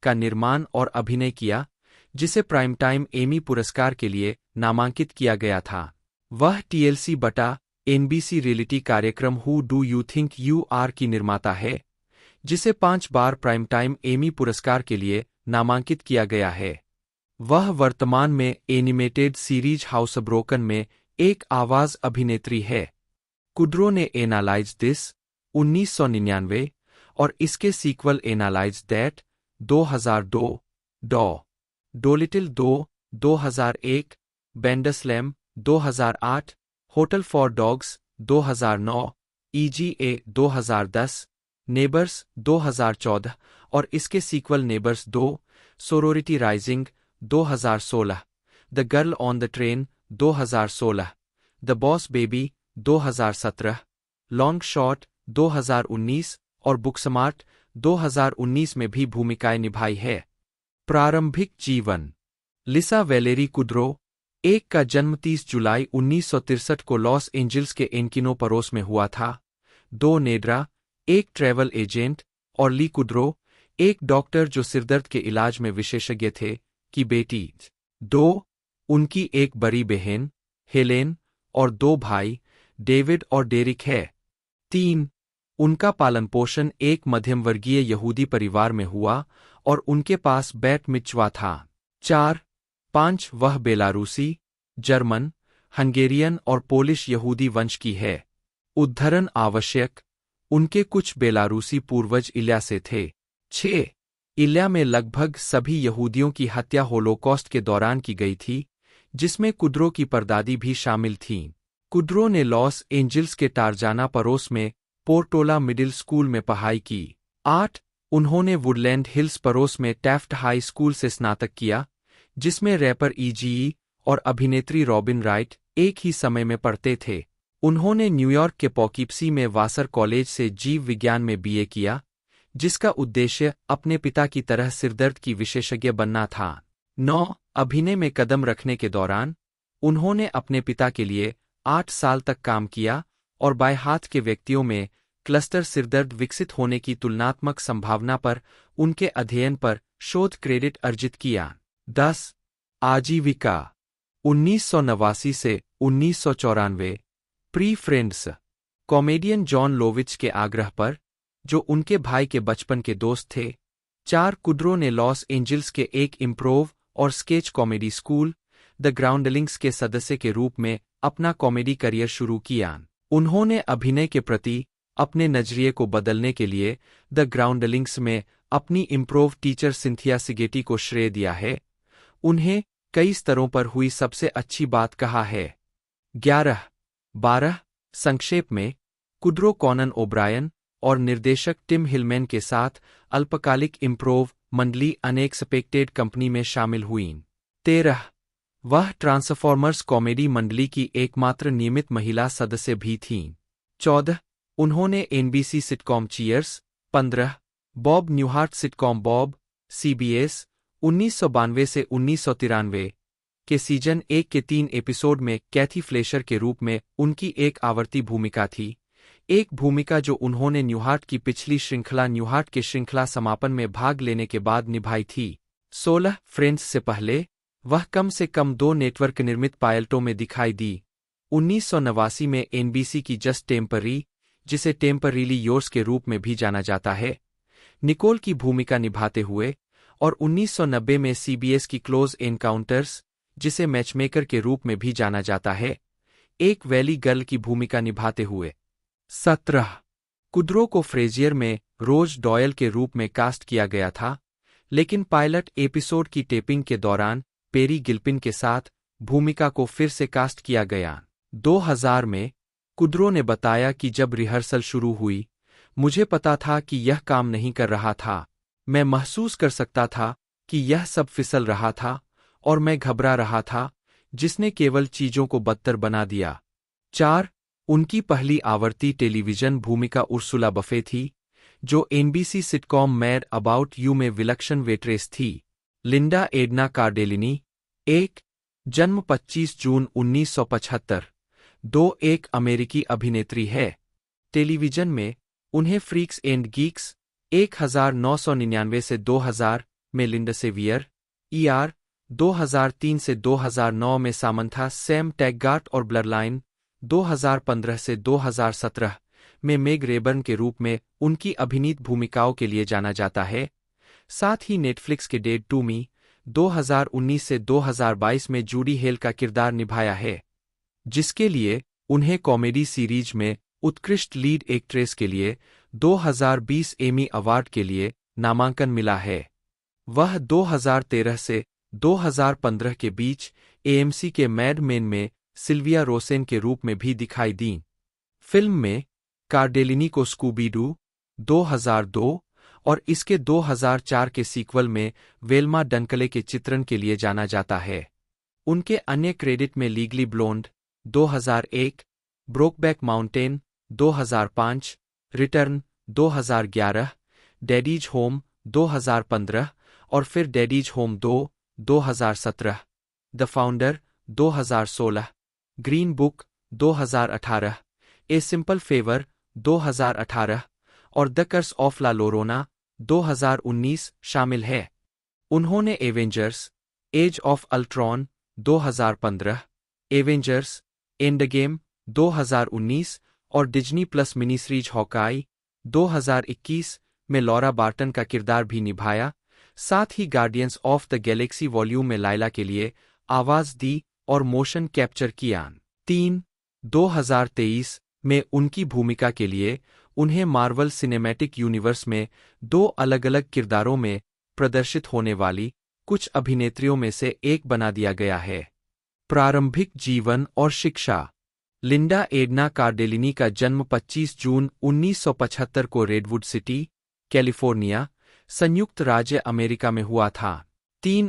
का निर्माण और अभिनय किया, जिसे प्राइम टाइम एमी पुरस्कार के लिए नामांकित किया गया था। वह TLC बटा NBC रियलिटी कार्यक्रम who do you think you are की निर्माता है, जिसे 5 बार प्राइम टाइम एमी पुरस्कार के लिए नामांकित किया गया है। वह वर्तमान में एनिमेटेड सीरीज हाउस ब्रोकन में एक आवाज अभिनेत्री है। कुड्रो ने एनालाइज दिस 1999 और इसके sequel analyse that 2002, Dolittle 2 2001, Bandslam 2008, hotel for dogs 2009, EGA 2010, neighbours 2014 और इसके sequel neighbours 2, sorority rising 2016, the girl on the train 2016, the boss baby 2017, long shot 2019 और बुकस्मार्ट 2019 में भी भूमिकाएं निभाई है। प्रारंभिक जीवन। लिसा वैलेरी कुड्रो एक का जन्म 30 जुलाई 1963 को लॉस एंजिल्स के एनकिनो परोस में हुआ था। 2 नेड्रा, एक ट्रैवल एजेंट, और ली कुड्रो, एक डॉक्टर जो सिरदर्द के इलाज में विशेषज्ञ थे, की बेटी। 2 उनकी एक बड़ी बहन, हेलेन, और 2 भाई, डेविड और डेरिक है। 3 उनका पालन पोषण एक मध्यम वर्गीय यहूदी परिवार में हुआ और उनके पास बैट मिचवा था। 4-5 वह बेलारूसी, जर्मन, हंगेरियन और पोलिश यहूदी वंश की है। उद्धरण आवश्यक, उनके कुछ बेलारूसी पूर्वज इल्या से थे। 6 इल्या में लगभग सभी यहूदियों की हत्या होलोकॉस्ट के दौरान की गई थी, जिसमें कुड्रो की परदादी भी शामिल थीं। कुड्रो ने लॉस एंजिल्स के टारजाना परोस में पोर्टोला मिडिल स्कूल में पढ़ाई की। 8 उन्होंने वुडलैंड हिल्स परोस में टैफ्ट हाई स्कूल से स्नातक किया, जिसमें रैपर EGE और अभिनेत्री रॉबिन राइट एक ही समय में पढ़ते थे। उन्होंने न्यूयॉर्क के पॉकीप्सी में वासर कॉलेज से जीव विज्ञान में BA किया, जिसका उद्देश्य अपने पिता की तरह सिरदर्द की विशेषज्ञ बनना था। 9 अभिनय में कदम रखने के दौरान उन्होंने अपने पिता के लिए 8 साल तक काम किया और बाएं हाथ के व्यक्तियों में क्लस्टर सिरदर्द विकसित होने की तुलनात्मक संभावना पर उनके अध्ययन पर शोध क्रेडिट अर्जित किया। 10 आजीविका 1989 से 1994, प्री फ्रेंड्स, कॉमेडियन जॉन लोविच के आग्रह पर, जो उनके भाई के बचपन के दोस्त थे। 4 कुड्रो ने लॉस एंजिल्स के एक इम्प्रोव और स्केच कॉमेडी स्कूल, द ग्राउंडलिंग्स के सदस्य के रूप में अपना कॉमेडी करियर शुरू किया। उन्होंने अभिनय के प्रति अपने नजरिए को बदलने के लिए द ग्राउंडलिंग्स में अपनी इम्प्रोव टीचर सिंथिया सिगेटी को श्रेय दिया है। उन्हें कई स्तरों पर हुई सबसे अच्छी बात कहा है। 11-12 संक्षेप में, कुड्रो कॉनन ओब्रायन और निर्देशक टिम हिलमैन के साथ अल्पकालिक इम्प्रोव मंडली अनएक्सपेक्टेड कंपनी में शामिल हुईं। 13 वह ट्रांसफॉर्मर्स कॉमेडी मंडली की एकमात्र नियमित महिला सदस्य भी थीं। 14 उन्होंने NBC sitcom Cheers, 15 Bob Newhart sitcom Bob, CBS 1992 से 1993 के सीजन 1 के 3 एपिसोड में कैथी फ्लेशर के रूप में उनकी एक आवर्ती भूमिका थी, एक भूमिका जो उन्होंने न्यूहार्ट की पिछली श्रृंखला न्यूहार्ट के श्रृंखला समापन में भाग लेने के बाद निभाई थी। 16 फ्रेंड्स से पहले वह कम से कम 2 नेटवर्क निर्मित पायलटों में दिखाई दी। 1989 में NBC की जस्ट टेम्परी, जिसे टेम्परीली योर्स के रूप में भी जाना जाता है, निकोल की भूमिका निभाते हुए, और 1990 में CBS की क्लोज एनकाउंटर्स, जिसे मैचमेकर के रूप में भी जाना जाता है, एक वैली गर्ल की भूमिका निभाते हुए। 17 कुड्रो को फ्रेजियर में रोज डॉयल के रूप में कास्ट किया गया था, लेकिन पायलट एपिसोड की टेपिंग के दौरान पेरी गिल्पिन के साथ भूमिका को फिर से कास्ट किया गया। 2000 में कुड्रो ने बताया कि जब रिहर्सल शुरू हुई, मुझे पता था कि यह काम नहीं कर रहा था। मैं महसूस कर सकता था कि यह सब फिसल रहा था और मैं घबरा रहा था, जिसने केवल चीजों को बदतर बना दिया। 4 उनकी पहली आवर्ती टेलीविजन भूमिका उर्सुला बफे थी, जो NBC sitcom mad about you में विलक्षण वेट्रेस थी। लिंडा एडना कार्डेलिनी, 1 जन्म 25 जून 1975, 2 एक अमेरिकी अभिनेत्री है। टेलीविजन में उन्हें फ्रीक्स एंड गीक्स 1999 से 2000 में लिंडा सेवियर, ER 2003 से 2009 में सामंथा सैम टैगगार्ट और ब्लडलाइन 2015 से 2017 में मेग रेबर्न के रूप में उनकी अभिनीत भूमिकाओं के लिए जाना जाता है। साथ ही नेटफ्लिक्स के डेड टू मी 2019 से 2022 में जूडी हेल का किरदार निभाया है। जिसके लिए उन्हें कॉमेडी सीरीज में उत्कृष्ट लीड एक्ट्रेस के लिए 2020 एमी अवार्ड के लिए नामांकन मिला है। वह 2013 से 2015 के बीच एएमसी के मैड मेन में सिल्विया रोसेन के रूप में भी दिखाई दीं। फिल्म में कार्डेलिनी को स्कूबी डू 2002 और इसके 2004 के सीक्वल में वेल्मा डनकले के चित्रण के लिए जाना जाता है। उनके अन्य क्रेडिट में legally blonde 2001, Brokeback Mountain 2005, return 2011, daddy's home 2015 और फिर daddy's home 2 2017, the founder 2016, green book 2018, a simple favour 2018 और द कर्स ऑफ ला लोरोना 2019 शामिल है। उन्होंने Avengers age of Ultron 2015, Avengers Endgame 2019 और Disney plus mini series Hawkeye 2021 में लॉरा बार्टन का किरदार भी निभाया। साथ ही guardians of the galaxy volume में लाइला के लिए आवाज दी और मोशन कैप्चर किया। 2023 में उनकी भूमिका के लिए उन्हें मार्वल सिनेमैटिक यूनिवर्स में 2 अलग-अलग किरदारों में प्रदर्शित होने वाली कुछ अभिनेत्रियों में से एक बना दिया गया है। प्रारंभिक जीवन और शिक्षा। लिंडा एडना कार्डेलिनी का जन्म 25 जून 1975 को रेडवुड सिटी, कैलिफोर्निया, संयुक्त राज्य अमेरिका में हुआ था।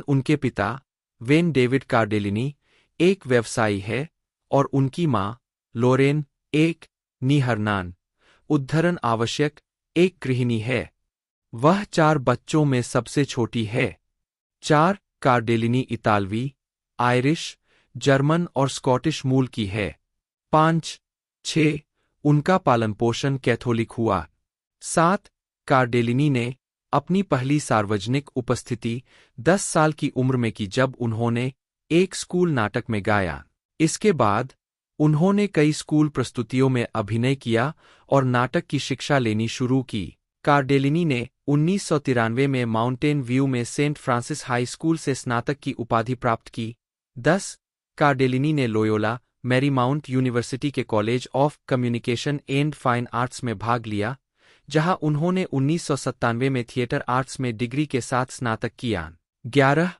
उनके पिता वेन डेविड कार्डेलिनी एक व्यवसायी है और उनकी मां लोरेन एक निहरनान उद्धरण आवश्यक एक गृहिणी है। वह 4 बच्चों में सबसे छोटी है। 4 कार्डेलिनी इतालवी, आयरिश, जर्मन और स्कॉटिश मूल की है। 5-6 उनका पालन पोषण कैथोलिक हुआ। 7 कार्डेलिनी ने अपनी पहली सार्वजनिक उपस्थिति 10 साल की उम्र में की जब उन्होंने एक स्कूल नाटक में गाया। इसके बाद उन्होंने कई स्कूल प्रस्तुतियों में अभिनय किया और नाटक की शिक्षा लेनी शुरू की। कार्डेलिनी ने 1993 में माउंटेन व्यू में सेंट फ्रांसिस हाई स्कूल से स्नातक की उपाधि प्राप्त की। 10 कार्डेलिनी ने लोयोला मैरीमाउंट यूनिवर्सिटी के college of communication and fine arts में भाग लिया, जहां उन्होंने 1997 में थिएटर आर्ट्स में डिग्री के साथ स्नातक किया। 11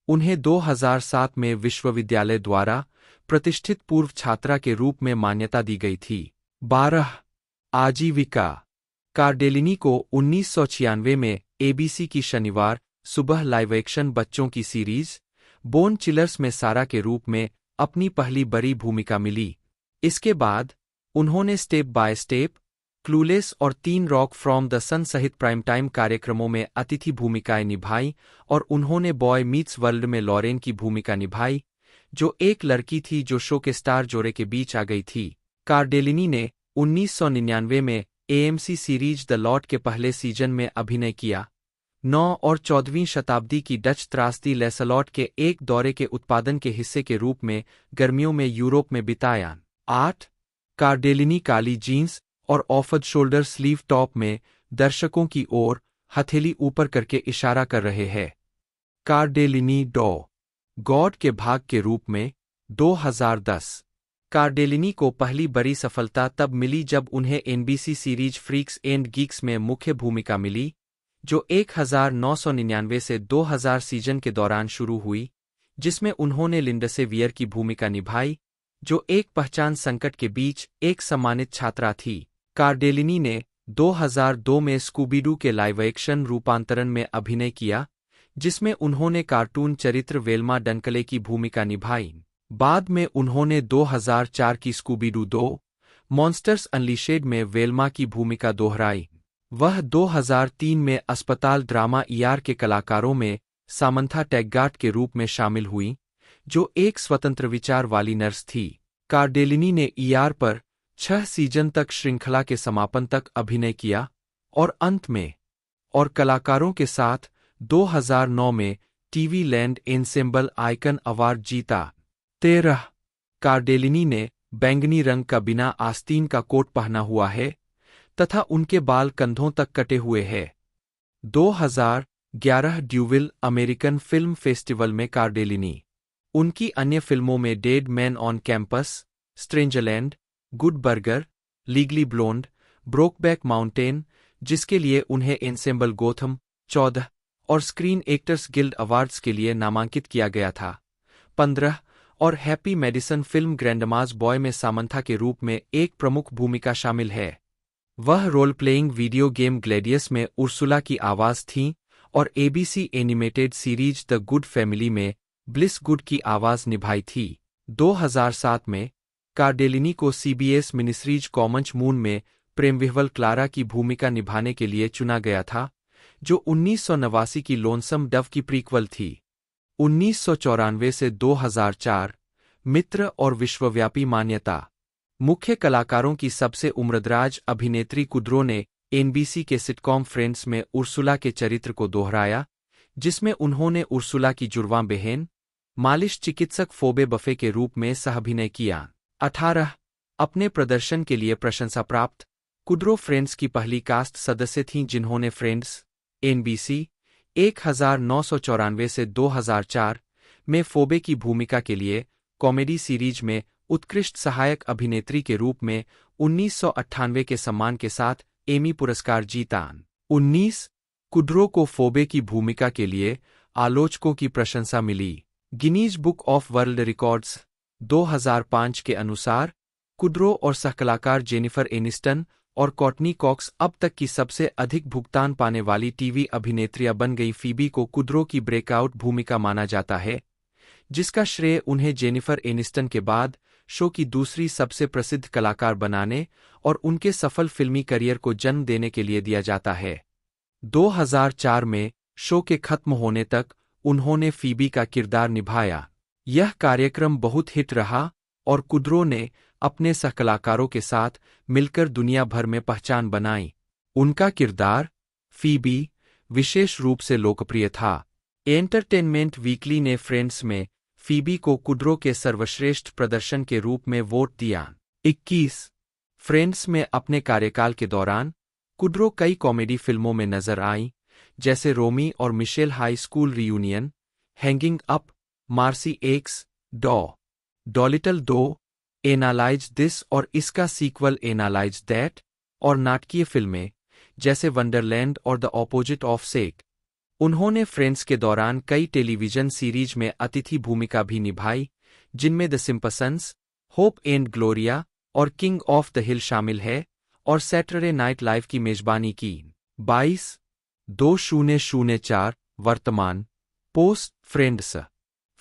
उन्हें 2007 में विश्वविद्यालय द्वारा प्रतिष्ठित पूर्व छात्रा के रूप में मान्यता दी गई थी। 12 आजीविका। कार्डेलिनी को 1996 में एबीसी की शनिवार सुबह लाइव एक्शन बच्चों की सीरीज बोन चिलर्स में सारा के रूप में अपनी पहली बड़ी भूमिका मिली। इसके बाद उन्होंने स्टेप बाय स्टेप, क्लूलेस और 3 रॉक फ्रॉम द सन सहित प्राइम टाइम कार्यक्रमों में अतिथि भूमिकाएं निभाई और उन्होंने बॉय मीट्स वर्ल्ड में लॉरेन की भूमिका निभाई, जो एक लड़की थी जो शो के स्टार जोड़े के बीच आ गई थी। कार्डेलिनी ने 1999 में एएमसी सीरीज द लॉट के पहले सीजन में अभिनय किया। 9 और 14वीं शताब्दी की डच त्रासदी लेसलॉट के एक दौरे के उत्पादन के हिस्से के रूप में गर्मियों में यूरोप में बिताया। 8 कार्डेलिनी काली जीन्स और ऑफद शोल्डर स्लीव टॉप में दर्शकों की ओर हथेली ऊपर करके इशारा कर रहे हैं। कार्डेलिनी गॉड के भाग के रूप में 2010। कार्डेलिनी को पहली बड़ी सफलता तब मिली जब उन्हें NBC series freaks and Geeks में मुख्य भूमिका मिली, जो 1999 से 2000 सीजन के दौरान शुरू हुई, जिसमें उन्होंने लिंडसे वियर की भूमिका निभाई, जो एक पहचान संकट के बीच एक सम्मानित छात्रा थी। कार्डेलिनी ने 2002 में स्कूबीडू के लाइव एक्शन रूपांतरण में अभिनय किया, जिसमें उन्होंने कार्टून चरित्र वेल्मा डनकले की भूमिका निभाई। बाद में उन्होंने 2004 की स्कूबीडू 2 मॉन्स्टर्स अनलीशेड में वेल्मा की भूमिका दोहराई। वह 2003 में अस्पताल ड्रामा ईआर के कलाकारों में सामंथा टैगगार्ट के रूप में शामिल हुई, जो एक स्वतंत्र विचार वाली नर्स थी। कार्डेलिनी ने ईआर पर 6 सीजन तक श्रृंखला के समापन तक अभिनय किया और अंत में और कलाकारों के साथ 2009 में TV land ensemble icon award जीता। 13 कार्डेलिनी ने बैंगनी रंग का बिना आस्तीन का कोट पहना हुआ है तथा उनके बाल कंधों तक कटे हुए हैं। 2011 ड्यूविल अमेरिकन फिल्म फेस्टिवल में कार्डेलिनी उनकी अन्य फिल्मों में dead man on campus, Strangerland, good burger, legally blonde, Brokeback Mountain, जिसके लिए उन्हें एन्सेम्बल गोथम 14 और स्क्रीन एक्टर्स गिल्ड अवार्ड्स के लिए नामांकित किया गया था 15 और Happy Madison film grandma's boy में सामंथा के रूप में एक प्रमुख भूमिका शामिल है। वह role playing video game Gladius में उर्सुला की आवाज थीं और ABC animated series the Goode family में ब्लिस गुड की आवाज निभाई थी। 2007 में कार्डेलिनी को सीबीएस मिनिस्ट्रीज कॉमन मून में प्रेमविह्वल क्लारा की भूमिका निभाने के लिए चुना गया था, जो 1989 की लोनसम डव की प्रीक्वल थी। 1994 से 2004 मित्र और विश्वव्यापी मान्यता। मुख्य कलाकारों की सबसे उम्रदराज अभिनेत्री कुद्रो ने एनबीसी के सिटकॉम फ्रेंड्स में उर्सुला के चरित्र को दोहराया, जिसमें उन्होंने उर्सुला की जुड़वां बहन, मालिश चिकित्सक फोबे बफे के रूप में सहअभिनय किया। 18 अपने प्रदर्शन के लिए प्रशंसा प्राप्त, कुद्रो फ्रेंड्स की पहली कास्ट सदस्य थीं जिन्होंने फ्रेंड्स, एनबीसी 1994 से 2004 में फोबे की भूमिका के लिए कॉमेडी सीरीज में उत्कृष्ट सहायक अभिनेत्री के रूप में 1998 के सम्मान के साथ एमी पुरस्कार जीता। 19 कुद्रो को फोबे की भूमिका के लिए आलोचकों की प्रशंसा मिली। Guinness book of world records 2005 के अनुसार कुद्रो और सहकलाकार जेनिफर एनिस्टन और कॉर्टनी कॉक्स अब तक की सबसे अधिक भुगतान पाने वाली टीवी अभिनेत्रियां बन गई। फीबी को कुद्रो की ब्रेकआउट भूमिका माना जाता है, जिसका श्रेय उन्हें जेनिफर एनिस्टन के बाद शो की दूसरी सबसे प्रसिद्ध कलाकार बनाने और उनके सफल फिल्मी करियर को जन्म देने के लिए दिया जाता है। 2004 में शो के खत्म होने तक उन्होंने फीबी का किरदार निभाया। यह कार्यक्रम बहुत हिट रहा और कुद्रो ने अपने सहकलाकारों के साथ मिलकर दुनिया भर में पहचान बनाई। उनका किरदार फीबी विशेष रूप से लोकप्रिय था। एंटरटेनमेंट वीकली ने फ्रेंड्स में फीबी को कुद्रो के सर्वश्रेष्ठ प्रदर्शन के रूप में वोट दिया। 21 फ्रेंड्स में अपने कार्यकाल के दौरान कुद्रो कई कॉमेडी फिल्मों में नजर आईं, जैसे रोमी और Michele high school reunion, hanging up, Marci X, Dolittle 2, analyze this और इसका सीक्वल एनालाइज दैट, और नाटकीय फिल्में जैसे वंडरलैंड और द ऑपोजिट ऑफ सेक। उन्होंने फ्रेंड्स के दौरान कई टेलीविजन सीरीज में अतिथि भूमिका भी निभाई, जिनमें the Simpsons, hope and Gloria और किंग ऑफ द हिल शामिल है, और सैटरडे नाइट लाइव की मेजबानी की। 22 2004 वर्तमान पोस्ट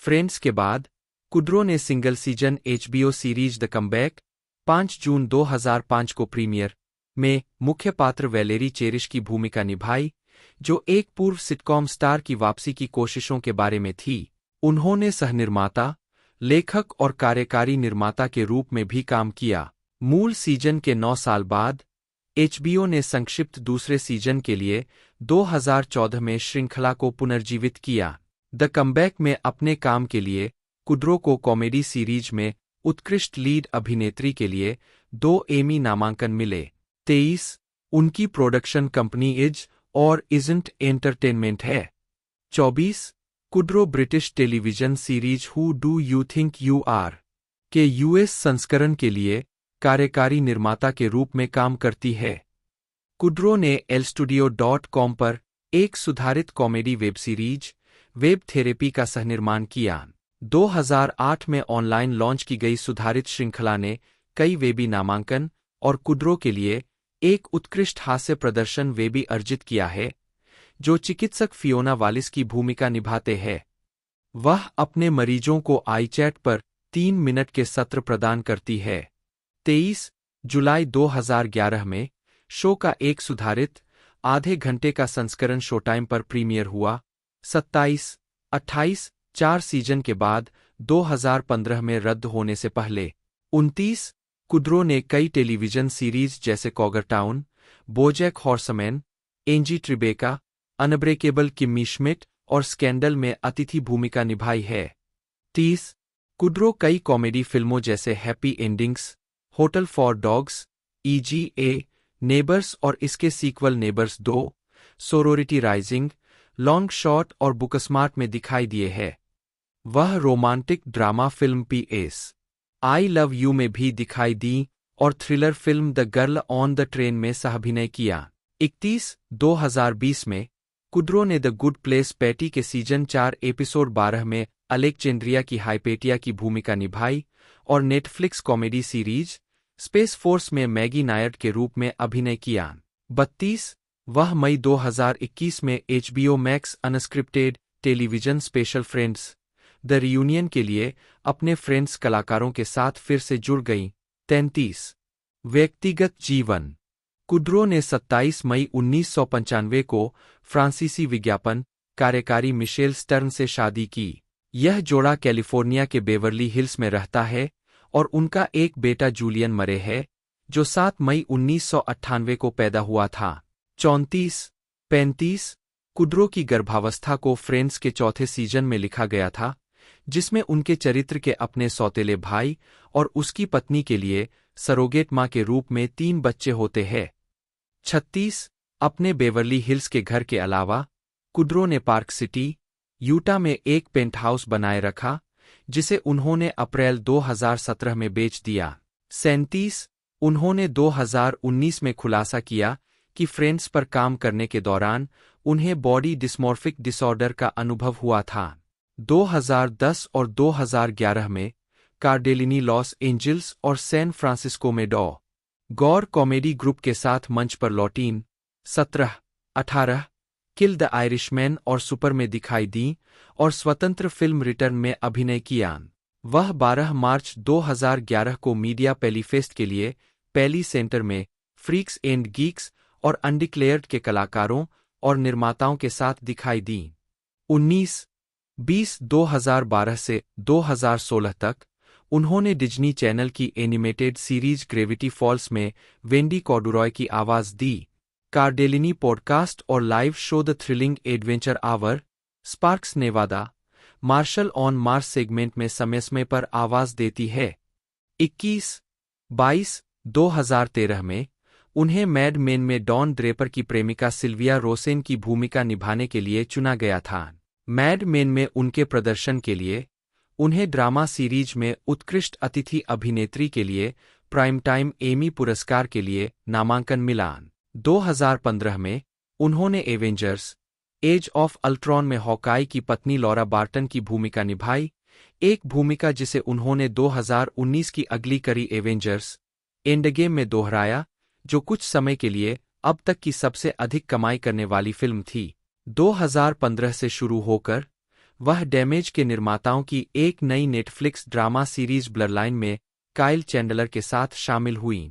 फ्रेंड्स के बाद कुद्रो ने single season HBO series the comeback 5 जून 2005 को प्रीमियर में मुख्य पात्र वैलेरी चेरिश की भूमिका निभाई, जो एक पूर्व सिटकॉम स्टार की वापसी की कोशिशों के बारे में थी। उन्होंने सहनिर्माता, लेखक और कार्यकारी निर्माता के रूप में भी काम किया। मूल सीजन के 9 साल बाद एचबीओ ने संक्षिप्त दूसरे सीजन के लिए 2014 में श्रृंखला को पुनर्जीवित किया। द कमबैक में अपने काम के लिए कुद्रो को कॉमेडी सीरीज में उत्कृष्ट लीड अभिनेत्री के लिए 2 एमी नामांकन मिले। 23 उनकी production company is or isn't entertainment है। 24 Kudrow British television series who do you think you are के यूएस संस्करण के लिए कार्यकारी निर्माता के रूप में काम करती है। कुद्रो ने elstudio.com पर एक सुधारित comedy web series web therapy का सहनिर्माण किया। 2008 में ऑनलाइन लॉन्च की गई सुधारित श्रृंखला ने कई वेबी नामांकन और कुद्रो के लिए एक उत्कृष्ट हास्य प्रदर्शन वेबी अर्जित किया है, जो चिकित्सक फियोना वालिस की भूमिका निभाते हैं। वह अपने मरीजों को आईचैट पर 3 मिनट के सत्र प्रदान करती है। 23 जुलाई 2011 में शो का एक सुधारित आधे घंटे का संस्करण शोटाइम पर प्रीमियर हुआ। 27-28 4 सीजन के बाद 2015 में रद्द होने से पहले 29 कुद्रो ने कई टेलीविजन सीरीज जैसे कॉगर town, BoJack horseman, एंजी Tribeca, unbreakable Kimmi Schmidt और स्कैंडल में अतिथि भूमिका निभाई है। 30 कुद्रो कई कॉमेडी फिल्मों जैसे happy endings, hotel for dogs, EGA, neighbours और इसके sequel neighbours 2, sorority rising, long shot और बुकस्मार्ट में दिखाई दिए है। वह romantic drama film PS I love you में भी दिखाई दी और thriller film the girl on the train में सहाभिनय किया। 31/2020 में कुद्रो ने द गुड प्लेस पैटी के सीजन 4 एपिसोड 12 में अलेक्जेंड्रिया की हाइपेटिया की भूमिका निभाई और Netflix comedy series space force में मैगी नायर्ड के रूप में अभिनय किया। 32 मई 2021 में HBO max unscripted television special friends the reunion के लिए अपने फ्रेंड्स कलाकारों के साथ फिर से जुड़ गईं। 33 व्यक्तिगत जीवन कुद्रो ने 27 मई 1995 को फ्रांसीसी विज्ञापन कार्यकारी मिशेल स्टर्न से शादी की। यह जोड़ा कैलिफोर्निया के बेवर्ली हिल्स में रहता है और उनका एक बेटा जूलियन मरे है, जो 7 मई 1998 को पैदा हुआ था। 34-35 कुद्रो की गर्भावस्था को फ्रेंड्स के चौथे सीजन में लिखा गया था, जिसमें उनके चरित्र के अपने सौतेले भाई और उसकी पत्नी के लिए सरोगेट मां के रूप में 3 बच्चे होते हैं। 36 अपने बेवर्ली हिल्स के घर के अलावा कुद्रो ने पार्क सिटी, यूटा में एक पेंटहाउस बनाए रखा, जिसे उन्होंने अप्रैल 2017 में बेच दिया। 37 उन्होंने 2019 में खुलासा किया कि फ्रेंड्स पर काम करने के दौरान उन्हें बॉडी डिस्मॉर्फिक डिसऑर्डर का अनुभव हुआ था। 2010 और 2011 में कार्डेलिनी लॉस एंजिल्स और सैन फ्रांसिस्को में डॉ. गौर कॉमेडी ग्रुप के साथ मंच पर लौटीं। 17-18 किल द आयरिशमैन और सुपर में दिखाई दी और स्वतंत्र फिल्म रिटर्न में अभिनय किया। वह 12 मार्च 2011 को मीडिया पेलीफेस्ट के लिए पेली सेंटर में फ्रीक्स एंड गीक्स और अनडिक्लेयर्ड के कलाकारों और निर्माताओं के साथ दिखाई दी। 19-20 2012 से 2016 तक उन्होंने डिज्नी चैनल की एनिमेटेड सीरीज ग्रेविटी फॉल्स में वेंडी कॉर्डुरॉय की आवाज दी। कार्डेलिनी पॉडकास्ट और live show the thrilling adventure hour Sparks Nevada marshal on Mars segment में समय-समय पर आवाज देती है। 21-22 2013 में उन्हें मैड मेन में डॉन ड्रेपर की प्रेमिका सिल्विया रोसेन की भूमिका निभाने के लिए चुना गया था। मैड मेन में उनके प्रदर्शन के लिए उन्हें ड्रामा सीरीज में उत्कृष्ट अतिथि अभिनेत्री के लिए प्राइम टाइम एमी पुरस्कार के लिए नामांकन मिला। 2015 में उन्होंने एवेंजर्स एज ऑफ अल्ट्रॉन में हॉकाई की पत्नी लॉरा बार्टन की भूमिका निभाई, एक भूमिका जिसे उन्होंने 2019 की अगली कड़ी एवेंजर्स एंडगेम में दोहराया, जो कुछ समय के लिए अब तक की सबसे अधिक कमाई करने वाली फिल्म थी। 2015 से शुरू होकर वह डैमेज के निर्माताओं की एक नई नेटफ्लिक्स ड्रामा सीरीज ब्लरलाइन में काइल चैंडलर के साथ शामिल हुईं।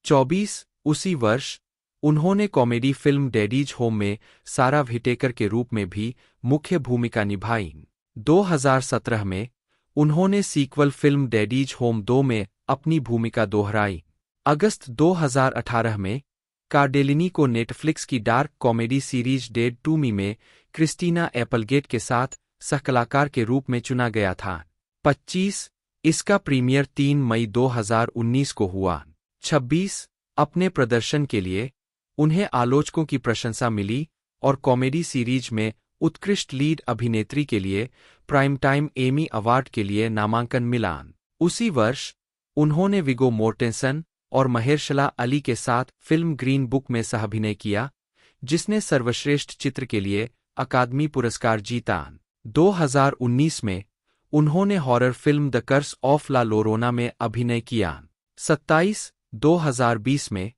24 उसी वर्ष उन्होंने कॉमेडी फिल्म डैडीज होम में सारा व्हिटेकर के रूप में भी मुख्य भूमिका निभाई। 2017 में उन्होंने सीक्वल फिल्म डैडीज होम 2 में अपनी भूमिका दोहराई। अगस्त 2018 में कार्डेलिनी को नेटफ्लिक्स की dark comedy series dead to me में क्रिस्टीना एपलगेट के साथ सहकलाकार के रूप में चुना गया था। 25 इसका प्रीमियर 3 मई 2019 को हुआ। 26 अपने प्रदर्शन के लिए उन्हें आलोचकों की प्रशंसा मिली और कॉमेडी सीरीज में उत्कृष्ट लीड अभिनेत्री के लिए प्राइम टाइम एमी अवार्ड के लिए नामांकन मिला। उसी वर्ष उन्होंने विगो मोर्टेंसन और महेरशला अली के साथ फिल्म ग्रीन बुक में सहाभिनय किया, जिसने सर्वश्रेष्ठ चित्र के लिए अकादमी पुरस्कार जीता। 2019 में उन्होंने horror film the curse of La Llorona में अभिनय किया। 27 2020 में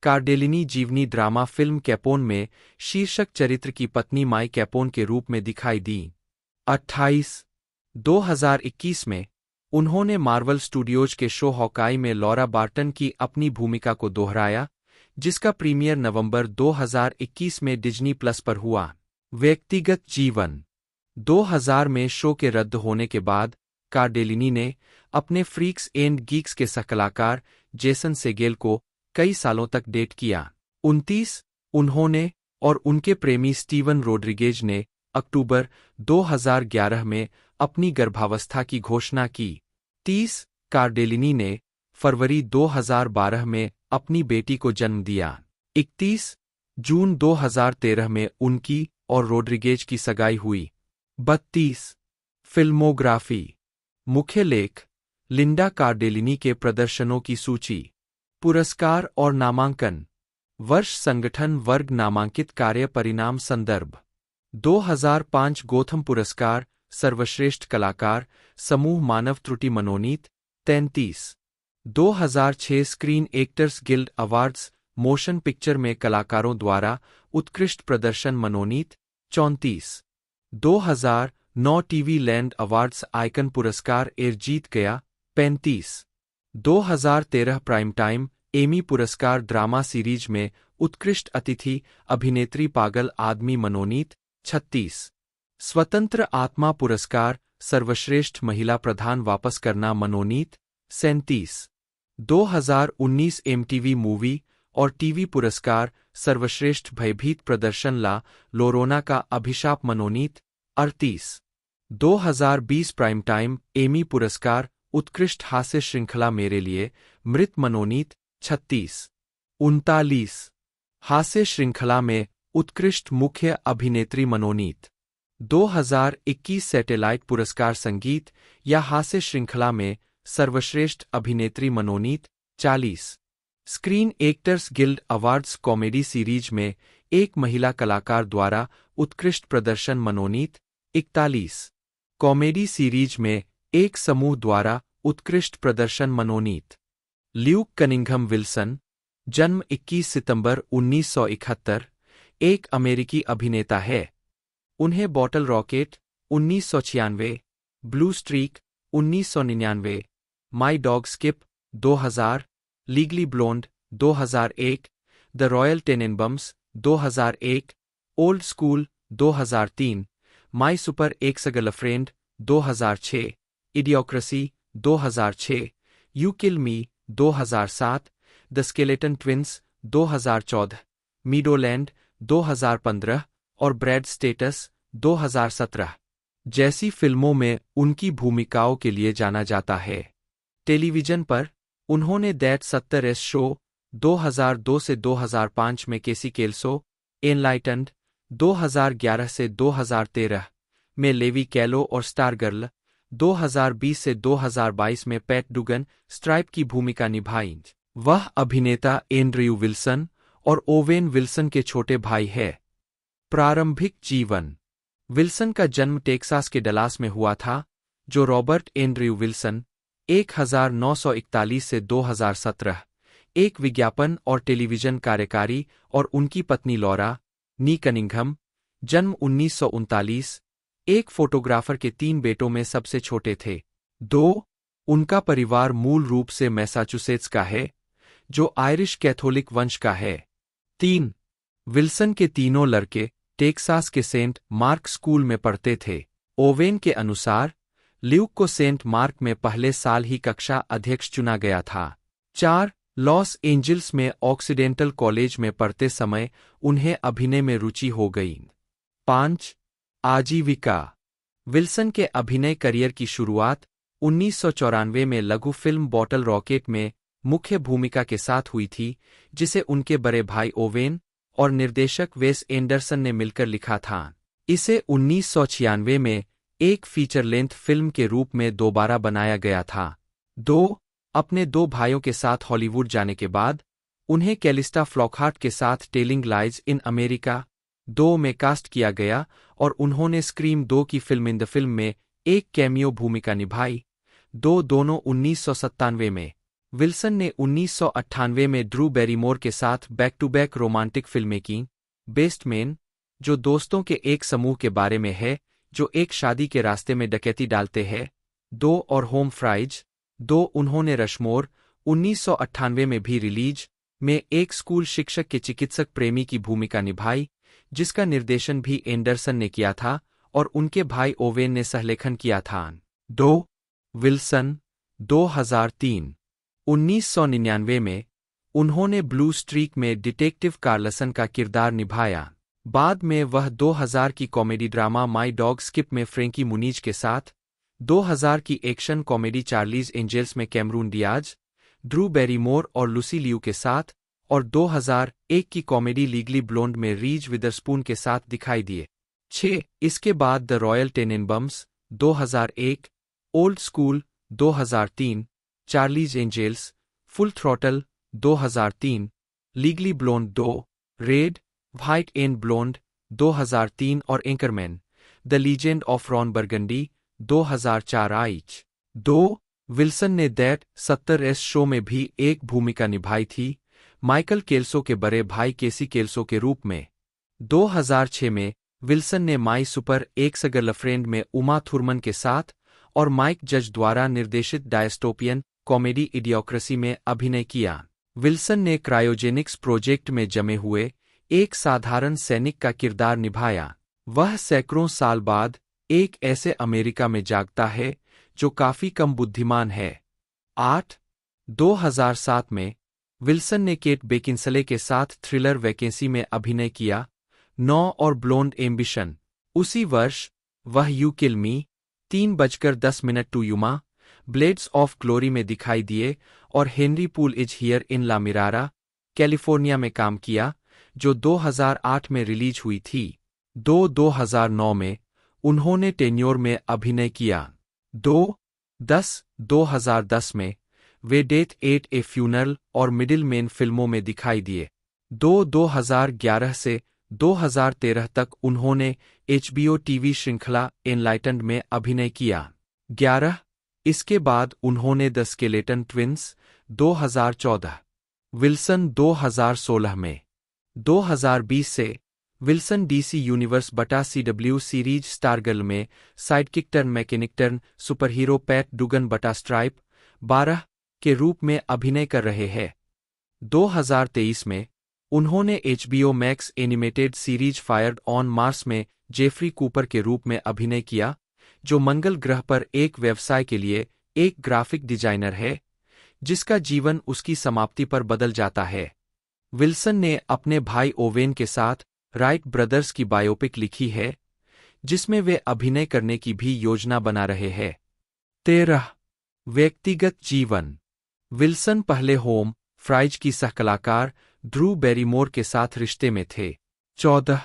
कार्डेलिनी जीवनी ड्रामा फिल्म कैपोन में शीर्षक चरित्र की पत्नी माई कैपोन के रूप में दिखाई दी। 28 2021 में उन्होंने मार्वल स्टूडियोज के शो हॉकाई में लॉरा बार्टन की अपनी भूमिका को दोहराया, जिसका प्रीमियर नवंबर 2021 में डिज्नी प्लस पर हुआ। व्यक्तिगत जीवन 2000 में शो के रद्द होने के बाद कार्डेलिनी ने अपने फ्रीक्स एंड गीक्स के सहकलाकार जेसन सेगेल को कई सालों तक डेट किया। 29 उन्होंने और उनके प्रेमी स्टीवन रोड्रिगेज ने अक्टूबर 2011 में अपनी गर्भावस्था की घोषणा की। 30 कार्डेलिनी ने फरवरी 2012 में अपनी बेटी को जन्म दिया। 31 जून 2013 में उनकी और रोड्रिगेज की सगाई हुई। 32 फिल्मोग्राफी मुख्य लेख लिंडा कार्डेलिनी के प्रदर्शनों की सूची। पुरस्कार और नामांकन। वर्ष संगठन वर्ग नामांकित कार्य परिणाम संदर्भ। 2005 गोथम पुरस्कार सर्वश्रेष्ठ कलाकार समूह मानव त्रुटि मनोनीत 33। 2006 screen actors guild awards motion picture में कलाकारों द्वारा उत्कृष्ट प्रदर्शन मनोनीत 34। 2009 टीवी लैंड अवार्ड्स आइकन पुरस्कार एयर जीत गया 35। 2013 प्राइम टाइम एमी पुरस्कार ड्रामा सीरीज में उत्कृष्ट अतिथि अभिनेत्री पागल आदमी मनोनीत 36। स्वतंत्र आत्मा पुरस्कार सर्वश्रेष्ठ महिला प्रधान वापस करना मनोनीत 37। 2019 एमटीवी मूवी और टीवी पुरस्कार सर्वश्रेष्ठ भयभीत प्रदर्शन ला लोरोना का अभिशाप मनोनीत 38। 2020 प्राइम टाइम एमी पुरस्कार उत्कृष्ट हास्य श्रृंखला मेरे लिए मृत मनोनीत 36। 39 हास्य श्रृंखला में उत्कृष्ट मुख्य अभिनेत्री मनोनीत। 2021 सैटेलाइट पुरस्कार संगीत या हास्य श्रृंखला में सर्वश्रेष्ठ अभिनेत्री मनोनीत 40। Screen actors guild awards comedy series में एक महिला कलाकार द्वारा उत्कृष्ट प्रदर्शन मनोनीत 41। कॉमेडी सीरीज में एक समूह द्वारा उत्कृष्ट प्रदर्शन मनोनीत। ल्यूक कनिंघम विल्सन, जन्म 21 सितंबर 1971, एक अमेरिकी अभिनेता है। उन्हें bottle rocket 1996, blue streak 1999, my dog skip 2000, legally blonde 2001, the royal Tenenbaums 2001, old school 2003, my super ex girlfriend 2006, idiocracy 2006, you kill me 2007, the skeleton twins 2014, Meadowland 2015 और ब्रैड स्टेटस 2017 जैसी फिल्मों में उनकी भूमिकाओं के लिए जाना जाता है। टेलीविजन पर उन्होंने दैट 70s शो 2002 से 2005 में केसी केल्सो, एनलाइटन्ड 2011 से 2013 में लेवी कैलो और स्टारगर्ल, 2020 से 2022 में पैट डुगन स्ट्राइप की भूमिका निभाई। वह अभिनेता एंड्रयू विल्सन और ओवेन विल्सन के छोटे भाई है। प्रारंभिक जीवन। विल्सन का जन्म टेक्सास के डलास में हुआ था, जो रॉबर्ट एंड्रयू विल्सन 1941 से 2017 एक विज्ञापन और टेलीविजन कार्यकारी और उनकी पत्नी लॉरा नी कनिंघम, जन्म 1939, एक फोटोग्राफर के 3 बेटों में सबसे छोटे थे। 2 उनका परिवार मूल रूप से मैसाचुसेट्स का है, जो आयरिश कैथोलिक वंश का है। 3 विल्सन के तीनों लड़के टेक्सास के सेंट मार्क स्कूल में पढ़ते थे। ओवेन के अनुसार ल्यूक को सेंट मार्क में पहले साल ही कक्षा अध्यक्ष चुना गया था। 4 लॉस एंजल्स में ऑक्सीडेंटल कॉलेज में पढ़ते समय उन्हें अभिनय में रुचि हो गई। 5 आजीविका। विल्सन के अभिनय करियर की शुरुआत 1994 में लघु फिल्म बॉटल रॉकेट में मुख्य भूमिका के साथ हुई थी, जिसे उनके बड़े भाई ओवेन और निर्देशक वेस एंडरसन ने मिलकर लिखा था। इसे 1996 में एक फीचर लेंथ फिल्म के रूप में दोबारा बनाया गया था। 2 अपने 2 भाइयों के साथ हॉलीवुड जाने के बाद उन्हें कैलिस्टा फ्लॉकहार्ट के साथ टेलिंग लाइज इन अमेरिका 2 में कास्ट किया गया और उन्होंने स्क्रीम 2 की फिल्म इन द फिल्म में एक कैमियो भूमिका निभाई। दोनों 1997 में। विल्सन ने 1998 में ड्रू बैरीमोर के साथ बैक टू बैक रोमांटिक फिल्में की। बेस्ट मैन, जो दोस्तों के एक समूह के बारे में है जो एक शादी के रास्ते में डकैती डालते हैं। 2 और होम फ्राइज। 2 उन्होंने रशमोर 1998 में भी रिलीज में एक स्कूल शिक्षक के चिकित्सक प्रेमी की भूमिका निभाई, जिसका निर्देशन भी एंडरसन ने किया था और उनके भाई ओवेन ने सहलेखन किया था। 2 विल्सन 2003। 1999 में उन्होंने ब्लू स्ट्रीक में डिटेक्टिव कार्लसन का किरदार निभाया। बाद में वह 2000 की कॉमेडी ड्रामा माई डॉग स्किप में फ्रेंकी मुनीज के साथ, 2000 की एक्शन कॉमेडी चार्लीज एंजल्स में कैमरून डियाज, ड्रू बैरीमोर और लुसी लियू के साथ और 2001 की कॉमेडी लीगली ब्लोंड में रीज विदरस्पून के साथ दिखाई दिए। 6 इसके बाद the royal Tenenbaums 2001, old school 2003, Charlie's Angels, full throttle 2003, legally blonde 2, red, white and blonde 2003 और Anchorman, the legend of Ron Burgundy 2004 आइच 2। विल्सन ने दैट 70s शो में भी एक भूमिका निभाई थी, माइकल केल्सो के बड़े भाई केसी केल्सो के रूप में। 2006 में विल्सन ने माई सुपर एक्स गर्लफ्रेंड में उमा थुरमन के साथ और माइक जज द्वारा निर्देशित डायस्टोपियन कॉमेडी इडियोक्रेसी में अभिनय किया। विल्सन ने क्रायोजेनिक्स प्रोजेक्ट में जमे हुए एक साधारण सैनिक का किरदार निभाया। वह सैकड़ों साल बाद एक ऐसे अमेरिका में जागता है जो काफी कम बुद्धिमान है। 8। 2007 में विल्सन ने केट बेकिंसले के साथ थ्रिलर वैकेंसी में अभिनय किया। 9 और ब्लोंड एम्बिशन। उसी वर्ष वह you kill me 3:10 to Yuma, blades of glory में दिखाई दिए और Henry Poole is here in La Mirada, California में काम किया, जो 2008 में रिलीज हुई थी। 2009 में उन्होंने टेन्योर में अभिनय किया। 2010 में वे डेथ एट ए फ्यूनरल और मिडिल मैन फिल्मों में दिखाई दिए। 2011 से 2013 तक उन्होंने HBO टीवी श्रृंखला एनलाइटन्ड में अभिनय किया। 11। इसके बाद उन्होंने द स्केलेटन ट्विंस 2014, विल्सन 2016 में। 2020 से विल्सन DC यूनिवर्स बटा CW सीरीज स्टारगर्ल में sidekick turn mechanic turn superhero Pat Dugan बटा स्ट्राइप 12 के रूप में अभिनय कर रहे हैं। 2023 में उन्होंने HBO max animated series fired on Mars में जेफ्री कूपर के रूप में अभिनय किया, जो मंगल ग्रह पर एक व्यवसाय के लिए एक ग्राफिक डिजाइनर है, जिसका जीवन उसकी समाप्ति पर बदल जाता है। विल्सन ने अपने भाई ओवेन के साथ राइट ब्रदर्स की बायोपिक लिखी है, जिसमें वे अभिनय करने की भी योजना बना रहे हैं। 13। व्यक्तिगत जीवन। विल्सन पहले होम फ्राइज की सहकलाकार ड्रू बैरीमोर के साथ रिश्ते में थे। 14।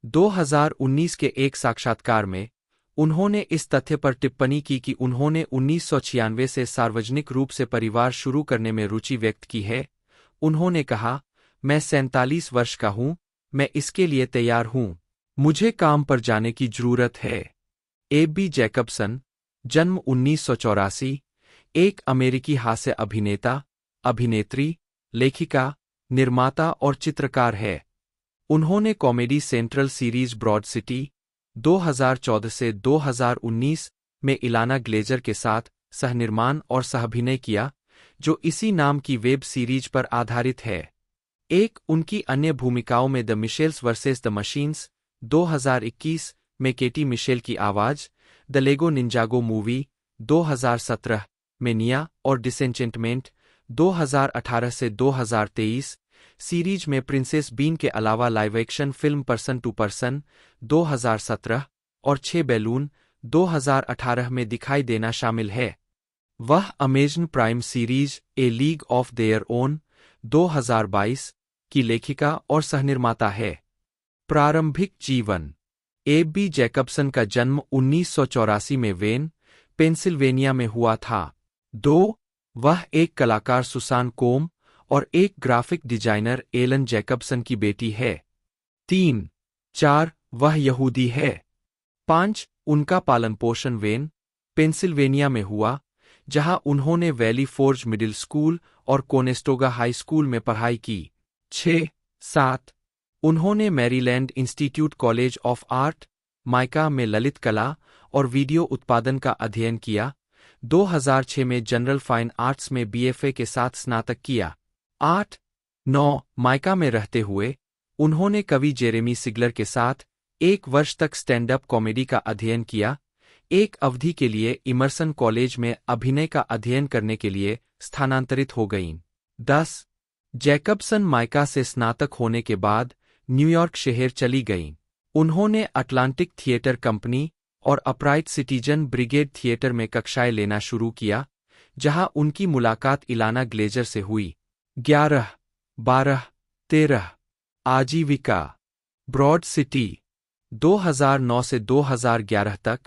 2019 के एक साक्षात्कार में उन्होंने इस तथ्य पर टिप्पणी की कि उन्होंने 1996 से सार्वजनिक रूप से परिवार शुरू करने में रुचि व्यक्त की है। उन्होंने कहा, मैं 47 वर्ष का हूं, मैं इसके लिए तैयार हूं, मुझे काम पर जाने की जरूरत है। एबी जैकबसन, जन्म 1984, एक अमेरिकी हास्य अभिनेता, अभिनेत्री, लेखिका, निर्माता और चित्रकार है। उन्होंने Comedy Central series broad city 2014 से 2019 में इलाना ग्लेजर के साथ सहनिर्माण और सहअभिनय किया, जो इसी नाम की वेब सीरीज पर आधारित है। एक उनकी अन्य भूमिकाओं में the Michels versus the machines 2021 में केटी मिशेल की आवाज, द लेगो निंजागो मूवी 2017 में निया और डिसेंचेंटमेंट 2018 से 2023, सीरीज में प्रिंसेस बीन के अलावा live action film person to person 2017 और 6 बैलून 2018 में दिखाई देना शामिल है। वह Amazon prime series A league of their own 2022 की लेखिका और सहनिर्माता है। प्रारंभिक जीवन। एबी जैकबसन का जन्म 1984 में वेन, पेंसिल्वेनिया में हुआ था। 2. वह एक कलाकार सुसान कोम और एक ग्राफिक डिजाइनर एलन जैकबसन की बेटी है। 3. 4. वह यहूदी है। 5. उनका पालन पोषण वेन, पेंसिल्वेनिया में हुआ, जहां उन्होंने वैली फोर्ज मिडिल स्कूल और कोनेस्टोगा हाई स्कूल में पढ़ाई की। 6. 7. उन्होंने Maryland institute college of art, mica में ललित कला और वीडियो उत्पादन का अध्ययन किया। 2006 में जनरल फाइन आर्ट्स में BFA के साथ स्नातक किया। 8. 9. माइका में रहते हुए उन्होंने कवि जेरेमी सिगलर के साथ 1 वर्ष तक स्टैंड अप कॉमेडी का अध्ययन किया। एक अवधि के लिए इमर्सन कॉलेज में अभिनय का अध्ययन करने के लिए स्थानांतरित हो गईं। 10. जैकबसन माइका से स्नातक होने के बाद न्यूयॉर्क शहर चली गईं। उन्होंने अटलांटिक थिएटर कंपनी और अपराइट सिटीजन ब्रिगेड थिएटर में कक्षाएं लेना शुरू किया, जहां उनकी मुलाकात इलाना ग्लेजर से हुई। 11, 12, 13 आजीविका। ब्रॉड सिटी 2009 से 2011 तक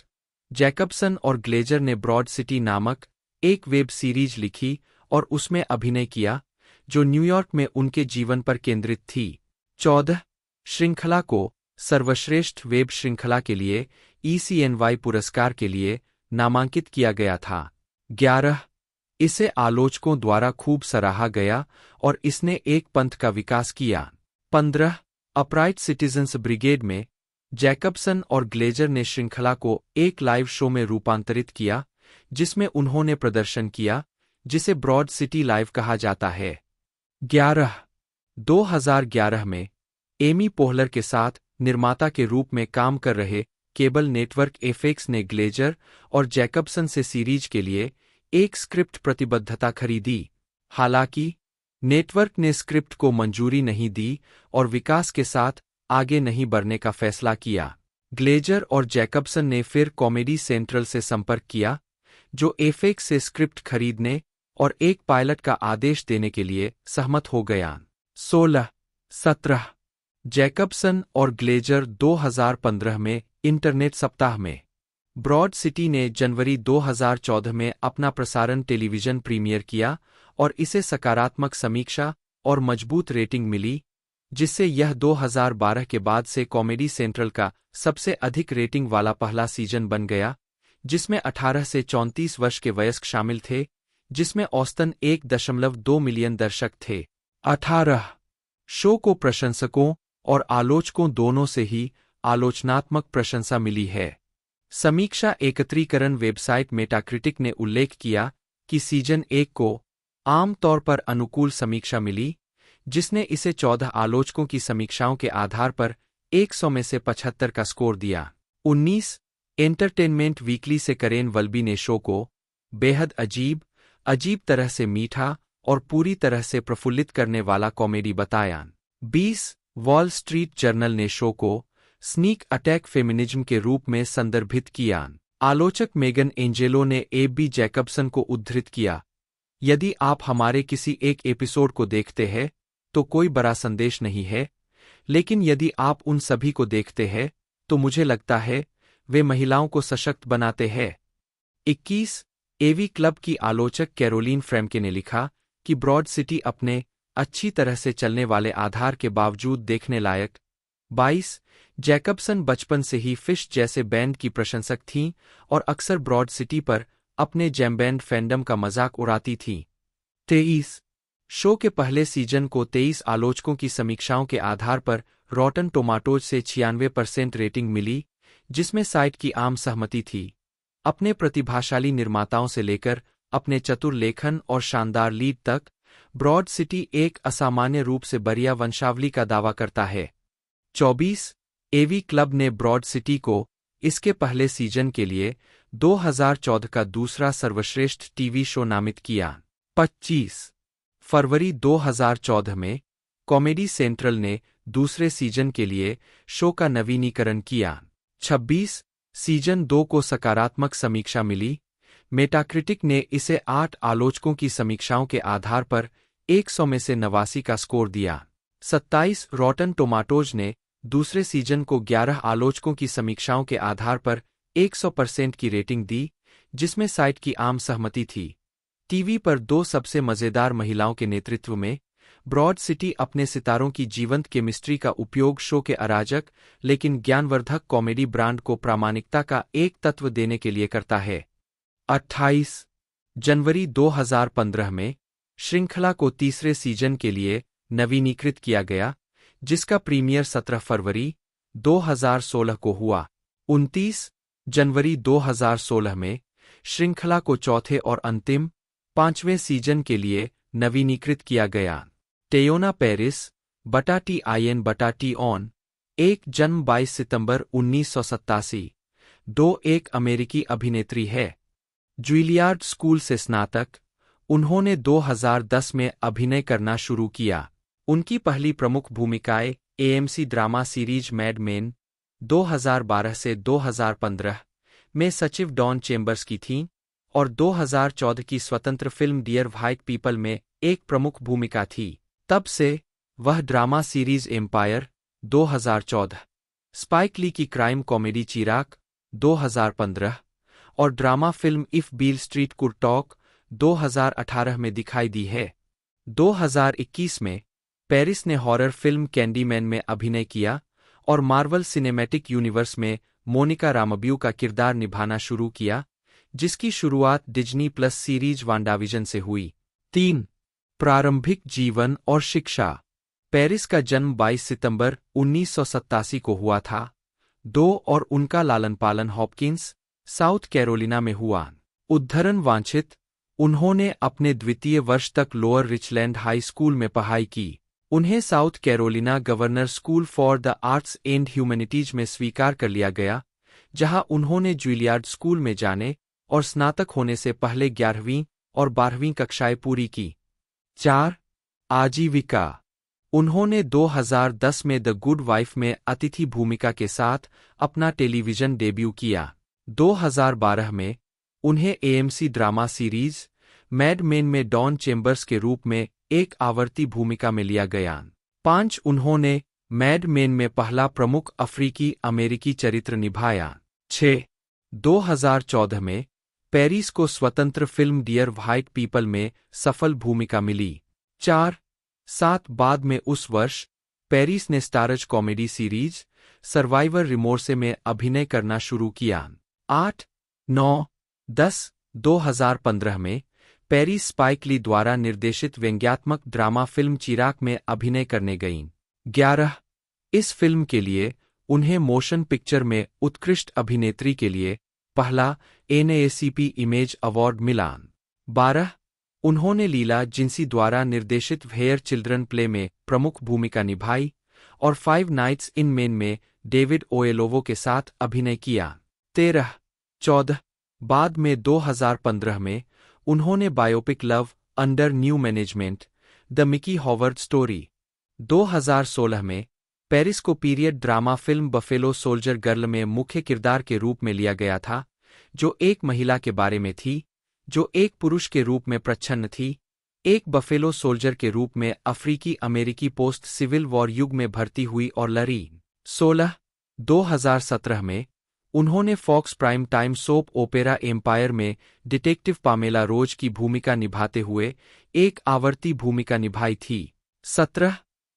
जैकबसन और ग्लेजर ने ब्रॉड सिटी नामक एक वेब सीरीज लिखी और उसमें अभिनय किया जो न्यूयॉर्क में उनके जीवन पर केंद्रित थी। 14 श्रृंखला को सर्वश्रेष्ठ वेब श्रृंखला के लिए ECNY पुरस्कार के लिए नामांकित किया गया था। 11 इसे आलोचकों द्वारा खूब सराहा गया और इसने एक पंथ का विकास किया। 15 अपराइट सिटीजन्स ब्रिगेड में जैकबसन और ग्लेजर ने श्रृंखला को एक लाइव शो में रूपांतरित किया जिसमें उन्होंने प्रदर्शन किया, जिसे ब्रॉड सिटी लाइव कहा जाता है। 11 2011 में एमी पोहलर के साथ निर्माता के रूप में काम कर रहे केबल नेटवर्क एफएक्स ने ग्लेजर और जैकबसन से सीरीज के लिए एक स्क्रिप्ट प्रतिबद्धता खरीदी। हालांकि नेटवर्क ने स्क्रिप्ट को मंजूरी नहीं दी और विकास के साथ आगे नहीं बढ़ने का फैसला किया। ग्लेजर और जैकबसन ने फिर कॉमेडी सेंट्रल से संपर्क किया, जो एफएक्स से स्क्रिप्ट खरीदने और एक पायलट का आदेश देने के लिए सहमत हो गया। 16-17 जैकबसन और ग्लेजर 2015 में इंटरनेट सप्ताह में ब्रॉड सिटी ने जनवरी 2014 में अपना प्रसारण टेलीविजन प्रीमियर किया और इसे सकारात्मक समीक्षा और मजबूत रेटिंग मिली, जिससे यह 2012 के बाद से कॉमेडी सेंट्रल का सबसे अधिक रेटिंग वाला पहला सीजन बन गया, जिसमें 18 से 34 वर्ष के वयस्क शामिल थे, जिसमें औसतन 1.2 मिलियन दर्शक थे। 18 शो को प्रशंसकों और आलोचकों दोनों से ही आलोचनात्मक प्रशंसा मिली है। समीक्षा एकत्रीकरण वेबसाइट मेटाक्रिटिक ने उल्लेख किया कि सीजन 1 को आम तौर पर अनुकूल समीक्षा मिली, जिसने इसे 14 आलोचकों की समीक्षाओं के आधार पर 100 में से 75 का स्कोर दिया। 19 एंटरटेनमेंट वीकली से करेन वल्बी ने शो को बेहद अजीब तरह से मीठा और पूरी तरह से प्रफुल्लित करने वाला कॉमेडी बताया। 20 वॉल स्ट्रीट जर्नल ने शो को स्नीक अटैक फेमिनिज्म के रूप में संदर्भित किया। आलोचक मेगन एंजेलो ने एबी जैकबसन को उद्धृत किया, यदि आप हमारे किसी एक एपिसोड को देखते हैं तो कोई बड़ा संदेश नहीं है, लेकिन यदि आप उन सभी को देखते हैं तो मुझे लगता है वे महिलाओं को सशक्त बनाते हैं। 21 एवी क्लब की आलोचक कैरोलीन फ्रेमके ने लिखा कि ब्रॉड सिटी अपने अच्छी तरह से चलने वाले आधार के बावजूद देखने लायक। 22 जैकबसन बचपन से ही फिश जैसे बैंड की प्रशंसक थीं और अक्सर ब्रॉड सिटी पर अपने जैमबैंड फैंडम का मजाक उड़ाती थीं। 23 शो के पहले सीजन को 23 आलोचकों की समीक्षाओं के आधार पर रॉटन टोमाटोज से 96% रेटिंग मिली, जिसमें साइट की आम सहमति थी। अपने प्रतिभाशाली निर्माताओं से लेकर अपने चतुर लेखन और शानदार लीड तक, ब्रॉड सिटी एक असामान्य रूप से बढ़िया वंशावली का दावा करता है। 24 एवी क्लब ने ब्रॉड सिटी को इसके पहले सीजन के लिए 2014 का दूसरा सर्वश्रेष्ठ टीवी शो नामित किया। 25 फरवरी 2014 में कॉमेडी सेंट्रल ने दूसरे सीजन के लिए शो का नवीनीकरण किया। 26 सीजन 2 को सकारात्मक समीक्षा मिली। मेटाक्रिटिक ने इसे 8 आलोचकों की समीक्षाओं के आधार पर 100 में से 89 का स्कोर दिया। 27 रॉटन टोमाटोज ने दूसरे सीजन को 11 आलोचकों की समीक्षाओं के आधार पर 100% की रेटिंग दी, जिसमें साइट की आम सहमति थी। टीवी पर 2 सबसे मजेदार महिलाओं के नेतृत्व में ब्रॉड सिटी अपने सितारों की जीवंत केमिस्ट्री का उपयोग शो के अराजक लेकिन ज्ञानवर्धक कॉमेडी ब्रांड को प्रामाणिकता का एक तत्व देने के लिए करता है। 28 जनवरी 2015 में श्रृंखला को तीसरे सीजन के लिए नवीनीकृत किया गया, जिसका प्रीमियर 17 फरवरी 2016 को हुआ। 29 जनवरी 2016 में श्रृंखला को चौथे और अंतिम 5वें सीजन के लिए नवीनीकृत किया गया। टेयोना पेरिस टी ऑन 1 जन्म 22 सितंबर 1987 एक अमेरिकी अभिनेत्री है। जुइलियार्ड स्कूल से स्नातक, उन्होंने 2010 में अभिनय करना शुरू किया। उनकी पहली प्रमुख भूमिकाएं AMC drama series mad main 2012 से 2015 में सचिव डॉन चेम्बर्स की थीं और 2014 की स्वतंत्र फिल्म डियर व्हाइट पीपल में एक प्रमुख भूमिका थी। तब से वह ड्रामा सीरीज एम्पायर 2014, स्पाइक ली की क्राइम कॉमेडी चिराग 2015 और drama film if bill street could talk 2018 में दिखाई दी है। 2021 में पेरिस ने हॉरर फिल्म कैंडीमैन में अभिनय किया और मार्वल सिनेमैटिक यूनिवर्स में मोनिका रामब्यू का किरदार निभाना शुरू किया, जिसकी शुरुआत डिज्नी प्लस सीरीज वांडाविजन से हुई। 3. प्रारंभिक जीवन और शिक्षा। पेरिस का जन्म 22 सितंबर 1987 को हुआ था। 2 और उनका लालन पालन हॉपकिंस, साउथ कैरोलिना में हुआ। उद्धरण वांछित, उन्होंने अपने द्वितीय वर्ष तक लोअर रिचलैंड हाई स्कूल में पढ़ाई की। उन्हें south Carolina governor school for the arts and humanities में स्वीकार कर लिया गया, जहां उन्होंने जुलियार्ड स्कूल में जाने और स्नातक होने से पहले 11वीं और 12वीं कक्षाएं पूरी की। 4. आजीविका। उन्होंने 2010 में द गुड वाइफ में अतिथि भूमिका के साथ अपना टेलीविजन डेब्यू किया। 2012 में उन्हें AMC drama series mad main में डॉन चेम्बर्स के रूप में एक आवर्ती भूमिका में लिया गया। 5. उन्होंने मैड मेन में पहला प्रमुख अफ्रीकी अमेरिकी चरित्र निभाया। 6. 2014 में पेरिस को स्वतंत्र फिल्म डियर व्हाइट पीपल में सफल भूमिका मिली। 4. 7 बाद में उस वर्ष पेरिस ने स्टारज कॉमेडी सीरीज सर्वाइवर रिमोर्से में अभिनय करना शुरू किया। 8, 9, 10, 2015 में पेरिस स्पाइक ली द्वारा निर्देशित व्यंग्यात्मक ड्रामा फिल्म चिराग में अभिनय करने गईं। 11, इस फिल्म के लिए उन्हें मोशन पिक्चर में उत्कृष्ट अभिनेत्री के लिए पहला NAACP इमेज अवार्ड मिला। 12, उन्होंने लीला जिंसी द्वारा निर्देशित हेयर चिल्ड्रन प्ले में प्रमुख भूमिका निभाई और 5 नाइट्स इन मेन में डेविड ओएलोवो के साथ अभिनय किया। 13, 14, बाद में 2015 में उन्होंने biopic love under new management the Mickey Howard story. 2016 में पेरिस को period drama film buffalo soldier girl में मुख्य किरदार के रूप में लिया गया था, जो एक महिला के बारे में थी जो एक पुरुष के रूप में प्रच्छन्न थी, एक बफेलो सोल्जर के रूप में अफ्रीकी अमेरिकी पोस्ट सिविल वॉर युग में भर्ती हुई और लड़ी। 16, 2017 में उन्होंने Fox prime time soap opera Empire में डिटेक्टिव पामेला रोज की भूमिका निभाते हुए एक आवर्ती भूमिका निभाई थी। 17,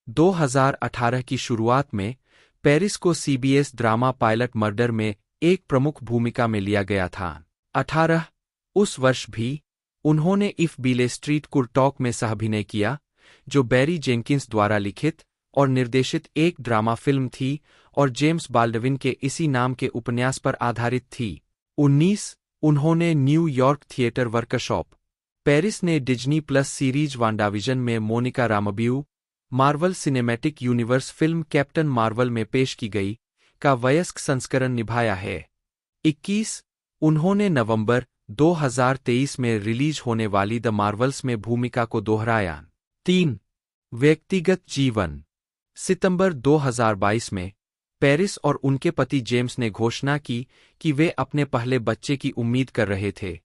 2018 की शुरुआत में पेरिस को CBS ड्रामा पायलट मर्डर में एक प्रमुख भूमिका में लिया गया था। 18, उस वर्ष भी उन्होंने इफ बीले स्ट्रीट कुड टॉक में सहअभिनय किया, जो बैरी जेंकिंस द्वारा लिखित और निर्देशित एक ड्रामा फिल्म थी और जेम्स बाल्डविन के इसी नाम के उपन्यास पर आधारित थी। 19, उन्होंने न्यूयॉर्क थिएटर वर्कशॉप, पेरिस ने डिज्नी प्लस सीरीज वांडाविजन में Monica Rambeau, Marvel cinematic universe film captain Marvel में पेश की गई का वयस्क संस्करण निभाया है। 21, उन्होंने नवंबर 2023 में रिलीज होने वाली द मार्वल्स में भूमिका को दोहराया। 3, व्यक्तिगत जीवन। सितंबर 2022 में पेरिस और उनके पति जेम्स ने घोषणा की कि वे अपने पहले बच्चे की उम्मीद कर रहे थे।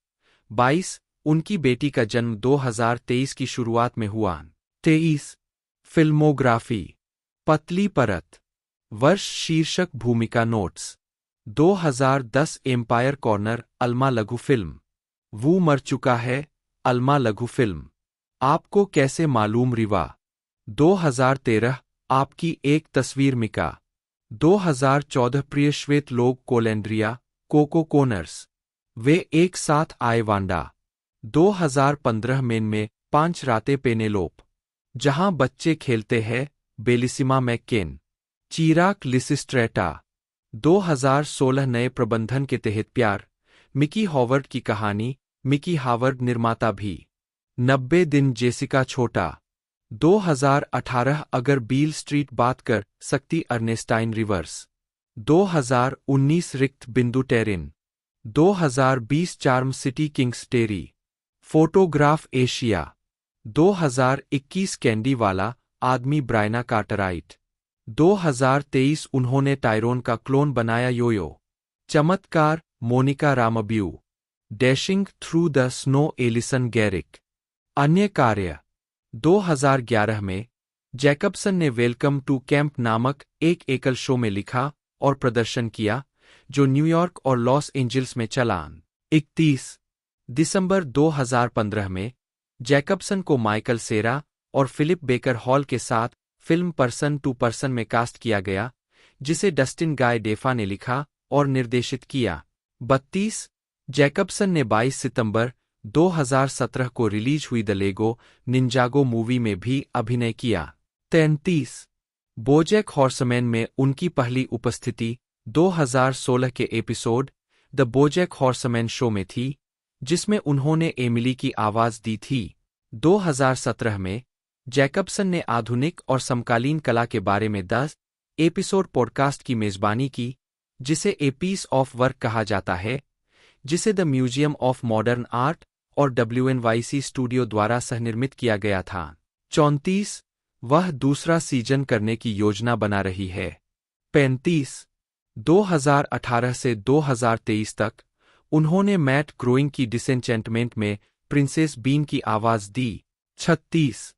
22, उनकी बेटी का जन्म 2023 की शुरुआत में हुआ। 23, फिल्मोग्राफी, पतली परत, वर्ष शीर्षक भूमिका नोट्स। 2010 एम्पायर कॉर्नर अल्मा लघु फिल्म, वो मर चुका है, अल्मा लघु फिल्म, आपको कैसे मालूम रिवा। 2013 आपकी एक तस्वीर मिका। 2014 प्रिय श्वेत लोग कोलेंड्रिया, कोको कोनर्स, वे एक साथ आए वांडा। 2015 में 5 रातें पेनेलोप, जहां बच्चे खेलते हैं, बेलिसिमा मैकेन, चिराग लिसिस्ट्रेटा। 2016 नए प्रबंधन के तहत प्यार, मिकी हॉवर्ड की कहानी, मिकी हॉवर्ड निर्माता भी। 90 दिन जेसिका छोटा। 2018 अगर बील स्ट्रीट बात कर सकती अर्नेस्टाइन रिवर्स। 2019 रिक्त बिंदु टेरिन। 2020 चार्म सिटी किंग्स टेरी, फोटोग्राफ एशिया। 2021 कैंडी वाला आदमी ब्रायना कार्टराइट। 2023 उन्होंने टायरोन का क्लोन बनाया योयो। चमत्कार Monica Rambeau. Dashing through the snow Allison Garrick. अन्य कार्य 2011 में जैकबसन ने वेलकम टू कैंप नामक एक एकल शो में लिखा और प्रदर्शन किया, जो न्यूयॉर्क और लॉस एंजल्स में चला। 31 दिसंबर 2015 में जैकबसन को माइकल सेरा और फिलिप बेकर हॉल के साथ फिल्म पर्सन टू पर्सन में कास्ट किया गया, जिसे डस्टिन गाय डेफा ने लिखा और निर्देशित किया। 32 जैकबसन ने 22 सितंबर 2017 को रिलीज हुई द लेगो निंजागो मूवी में भी अभिनय किया। 33 बोजैक हॉर्समैन में उनकी पहली उपस्थिति 2016 के episode the BoJack horseman show में थी, जिसमें उन्होंने एमिली की आवाज दी थी। 2017 में जैकबसन ने आधुनिक और समकालीन कला के बारे में 10 एपिसोड पॉडकास्ट की मेजबानी की, जिसे ए पीस ऑफ वर्क कहा जाता है, जिसे the museum of modern art और WNYC स्टूडियो द्वारा सहनिर्मित किया गया था। 34 वह दूसरा सीजन करने की योजना बना रही है। 35 2018 से 2023 तक उन्होंने मैट ग्रोइंग की डिसेंचेंटमेंट में प्रिंसेस बीन की आवाज दी। 36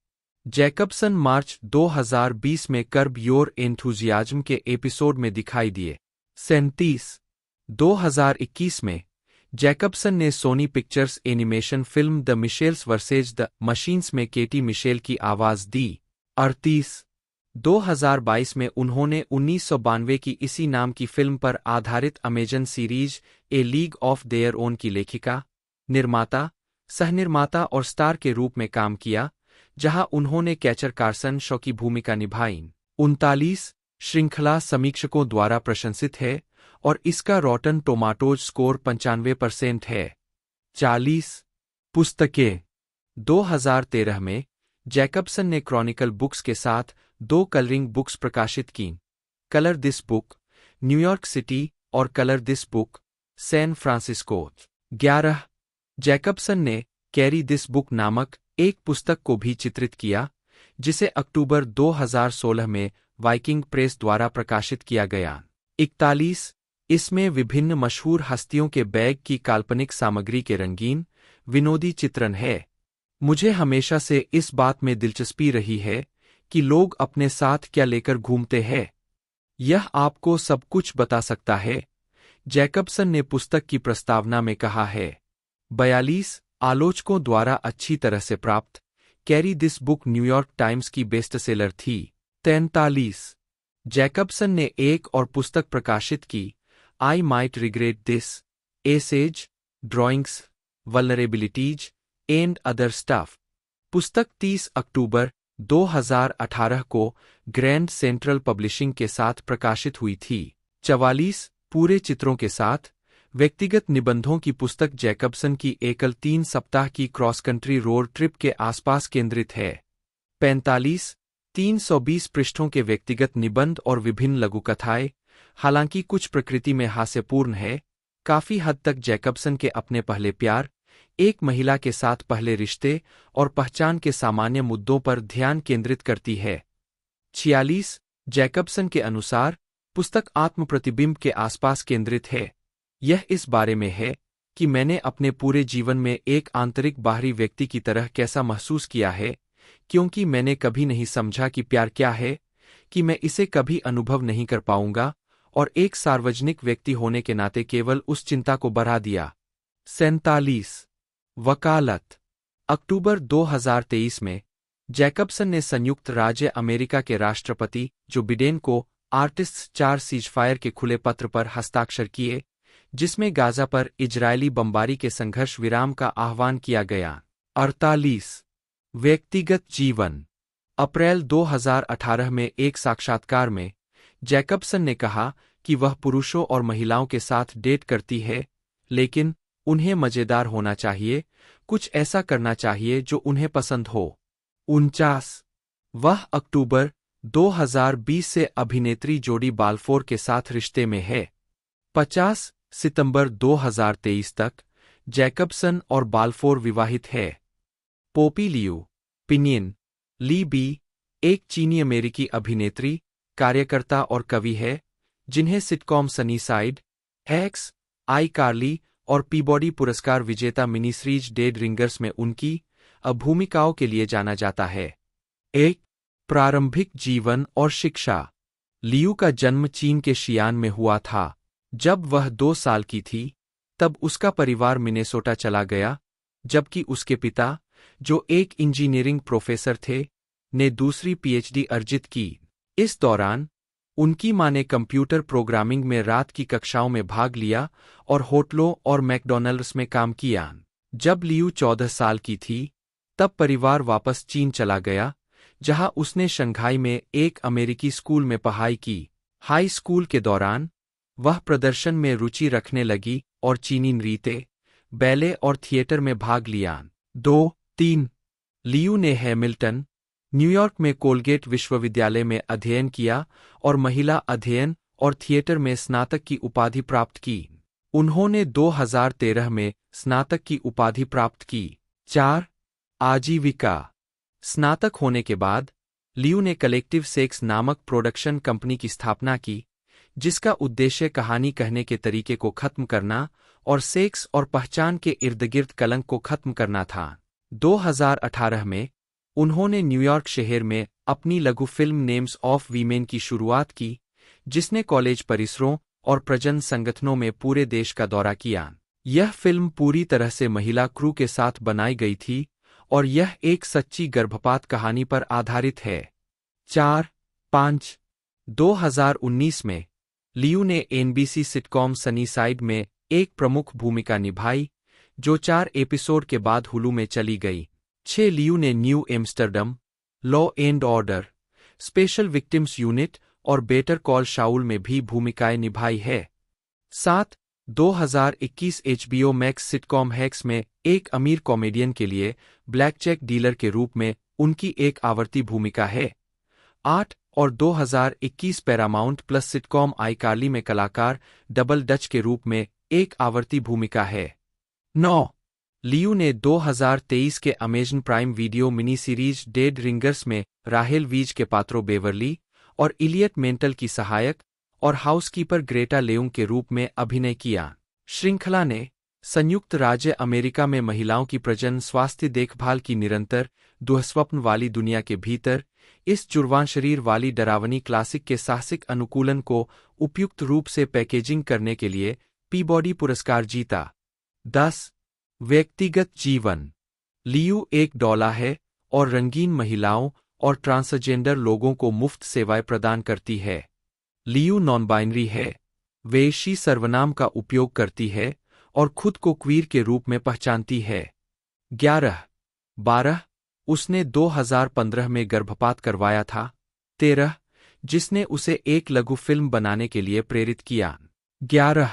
जैकबसन मार्च 2020 में कर्ब योर एंथुजियाज्म के एपिसोड में दिखाई दिए। 37 2021 में जैकबसन ने Sony Pictures Animation film the Mitchells versus the machines में केटी मिशेल की आवाज दी। 38 2022 में उन्होंने 1992 की इसी नाम की फिल्म पर आधारित Amazon series A league of their own की लेखिका, निर्माता, सहनिर्माता और स्टार के रूप में काम किया, जहां उन्होंने कैचर कार्सन शॉ की भूमिका निभाई। 39 श्रृंखला समीक्षकों द्वारा प्रशंसित है और इसका रॉटन टोमाटोज स्कोर 95% है। 40 पुस्तकें 2013 में जैकबसन ने क्रॉनिकल बुक्स के साथ 2 कलरिंग बुक्स प्रकाशित कीं, colour this book New York city और colour this book San Francisco. 11 Jacobson ने कैरी दिस बुक नामक एक पुस्तक को भी चित्रित किया, जिसे अक्टूबर 2016 में वाइकिंग प्रेस द्वारा प्रकाशित किया गया। 41 इसमें विभिन्न मशहूर हस्तियों के बैग की काल्पनिक सामग्री के रंगीन, विनोदी चित्रण है। मुझे हमेशा से इस बात में दिलचस्पी रही है कि लोग अपने साथ क्या लेकर घूमते हैं। यह आपको सब कुछ बता सकता है, जैकबसन ने पुस्तक की प्रस्तावना में कहा है। 42 आलोचकों द्वारा अच्छी तरह से प्राप्त, Carrie this book New York Times की बेस्टसेलर थी। 43 जैकबसन ने एक और पुस्तक प्रकाशित की, I might regret this, essays, drawings, vulnerabilities and other stuff. पुस्तक 30 अक्टूबर 2018 को ग्रैंड सेंट्रल पब्लिशिंग के साथ प्रकाशित हुई थी। 44 पूरे चित्रों के साथ व्यक्तिगत निबंधों की पुस्तक जैकबसन की एकल 3 सप्ताह की क्रॉस कंट्री रोड ट्रिप के आसपास केंद्रित है। 45 320 पृष्ठों के व्यक्तिगत निबंध और विभिन्न लघुकथाएं, हालांकि कुछ प्रकृति में हास्यपूर्ण है, काफी हद तक जैकबसन के अपने पहले प्यार, एक महिला के साथ पहले रिश्ते और पहचान के सामान्य मुद्दों पर ध्यान केंद्रित करती है। 46 जैकबसन के अनुसार पुस्तक आत्म-प्रतिबिंब के आसपास केंद्रित है। यह इस बारे में है कि मैंने अपने पूरे जीवन में एक आंतरिक बाहरी व्यक्ति की तरह कैसा महसूस किया है, क्योंकि मैंने कभी नहीं समझा कि प्यार क्या है, कि मैं इसे कभी अनुभव नहीं कर पाऊंगा, और एक सार्वजनिक व्यक्ति होने के नाते केवल उस चिंता को बढ़ा दिया। 47 वकालत अक्टूबर 2023 में जैकबसन ने संयुक्त राज्य अमेरिका के राष्ट्रपति जो बिडेन को आर्टिस्ट्स 4 सीजफायर के खुले पत्र पर हस्ताक्षर किए, जिसमें गाजा पर इजरायली बमबारी के संघर्ष विराम का आह्वान किया गया। 48 व्यक्तिगत जीवन अप्रैल 2018 में एक साक्षात्कार में जैकबसन ने कहा कि वह पुरुषों और महिलाओं के साथ डेट करती है, लेकिन उन्हें मजेदार होना चाहिए, कुछ ऐसा करना चाहिए जो उन्हें पसंद हो। 49 वह अक्टूबर 2020 से अभिनेत्री जोडी बाल्फोर के साथ रिश्ते में है। 50 सितंबर 2023 तक जैकबसन और बाल्फोर विवाहित है। पोपी लियू पिनियन ली बी एक चीनी अमेरिकी अभिनेत्री, कार्यकर्ता और कवि है, जिन्हें सिटकॉम सनीसाइड, एक्स, आई कार्ली और पीबॉडी पुरस्कार विजेता मिनी सीरीज डेड रिंगर्स में उनकी भूमिकाओं के लिए जाना जाता है। एक प्रारंभिक जीवन और शिक्षा लियू का जन्म चीन के शियान में हुआ था। जब वह 2 साल की थी, तब उसका परिवार मिनेसोटा चला गया, जबकि उसके पिता, जो एक इंजीनियरिंग प्रोफेसर थे, ने दूसरी पीएचडी अर्जित की। इस दौरान उनकी मां ने कंप्यूटर प्रोग्रामिंग में रात की कक्षाओं में भाग लिया और होटलों और मैकडॉनल्ड्स में काम किया। जब लियू 14 साल की थी, तब परिवार वापस चीन चला गया, जहां उसने शंघाई में एक अमेरिकी स्कूल में पढ़ाई की। हाई स्कूल के दौरान वह प्रदर्शन में रुचि रखने लगी और चीनी नृत्य, बैले और थिएटर में भाग लिया। 2-3 लियू ने हैमिल्टन, न्यूयॉर्क में कोलगेट विश्वविद्यालय में अध्ययन किया और महिला अध्ययन और थिएटर में स्नातक की उपाधि प्राप्त की। उन्होंने 2013 में स्नातक की उपाधि प्राप्त की। 4 आजीविका। स्नातक होने के बाद लियू ने कलेक्टिव सेक्स नामक प्रोडक्शन कंपनी की स्थापना की, जिसका उद्देश्य कहानी कहने के तरीके को खत्म करना और सेक्स और पहचान के इर्दगिर्द कलंक को खत्म करना था। 2018 में उन्होंने न्यूयॉर्क शहर में अपनी लघु फिल्म नेम्स ऑफ वीमेन की शुरुआत की, जिसने कॉलेज परिसरों और प्रजनन संगठनों में पूरे देश का दौरा किया। यह फिल्म पूरी तरह से महिला क्रू के साथ बनाई गई थी और यह एक सच्ची गर्भपात कहानी पर आधारित है। 4-5 2019 में लियू ने एनबीसी सिटकॉम सनीसाइड में एक प्रमुख भूमिका निभाई, जो 4 एपिसोड के बाद हुलू में चली गई। 6 लियू ने new Amsterdam, law and order, special victims unit और बेटर कॉल शाउल में भी भूमिकाएं निभाई है। 7 2021 एचबीओ मैक्स सिटकॉम हैक्स में एक अमीर कॉमेडियन के लिए ब्लैकजैक डीलर के रूप में उनकी एक आवर्ती भूमिका है। 8 और 2021 पैरामाउंट प्लस सिटकॉम आईकार्ली में कलाकार डबल डच के रूप में एक आवर्ती भूमिका है। 9 लियू ने 2023 के Amazon prime video mini series dead ringers में राहेल वीज के पात्रों बेवरली और इलियट मेंटल की सहायक और हाउसकीपर ग्रेटा लेउंग के रूप में अभिनय किया। श्रृंखला ने संयुक्त राज्य अमेरिका में महिलाओं की प्रजनन स्वास्थ्य देखभाल की निरंतर दुःस्वप्न वाली दुनिया के भीतर इस जुर्वां शरीर वाली डरावनी क्लासिक के साहसिक अनुकूलन को उपयुक्त रूप से पैकेजिंग करने के लिए पीबॉडी पुरस्कार जीता। 10 व्यक्तिगत जीवन। लियू एक डॉला है और रंगीन महिलाओं और ट्रांसजेंडर लोगों को मुफ्त सेवाएं प्रदान करती है। लियू नॉन बाइनरी है, वे शी सर्वनाम का उपयोग करती है और खुद को क्वीर के रूप में पहचानती है। 11-12 उसने 2015 में गर्भपात करवाया था। 13 जिसने उसे एक लघु फिल्म बनाने के लिए प्रेरित किया। 11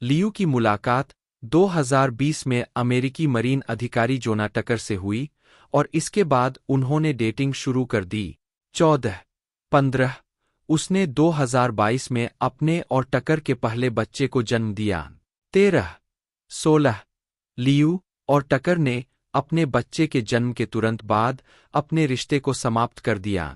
लियू की मुलाकात 2020 में अमेरिकी मरीन अधिकारी जोना टकर से हुई और इसके बाद उन्होंने डेटिंग शुरू कर दी। 14-15 उसने 2022 में अपने और टकर के पहले बच्चे को जन्म दिया। 13-16 लियू और टकर ने अपने बच्चे के जन्म के तुरंत बाद अपने रिश्ते को समाप्त कर दिया।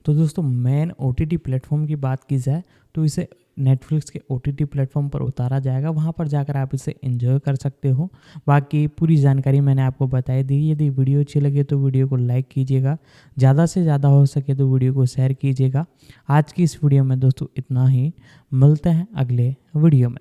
तो दोस्तों मेन OTT प्लेटफॉर्म की बात की जाए तो इसे नेटफ्लिक्स के OTT प्लेटफॉर्म पर उतारा जाएगा, वहाँ पर जाकर आप इसे एंजॉय कर सकते हो। बाकी पूरी जानकारी मैंने आपको बताई दी। यदि वीडियो अच्छी लगे तो वीडियो को लाइक कीजिएगा, ज़्यादा से ज़्यादा हो सके तो वीडियो को शेयर कीजिएगा। आज की इस वीडियो में दोस्तों इतना ही, मिलते हैं अगले वीडियो में।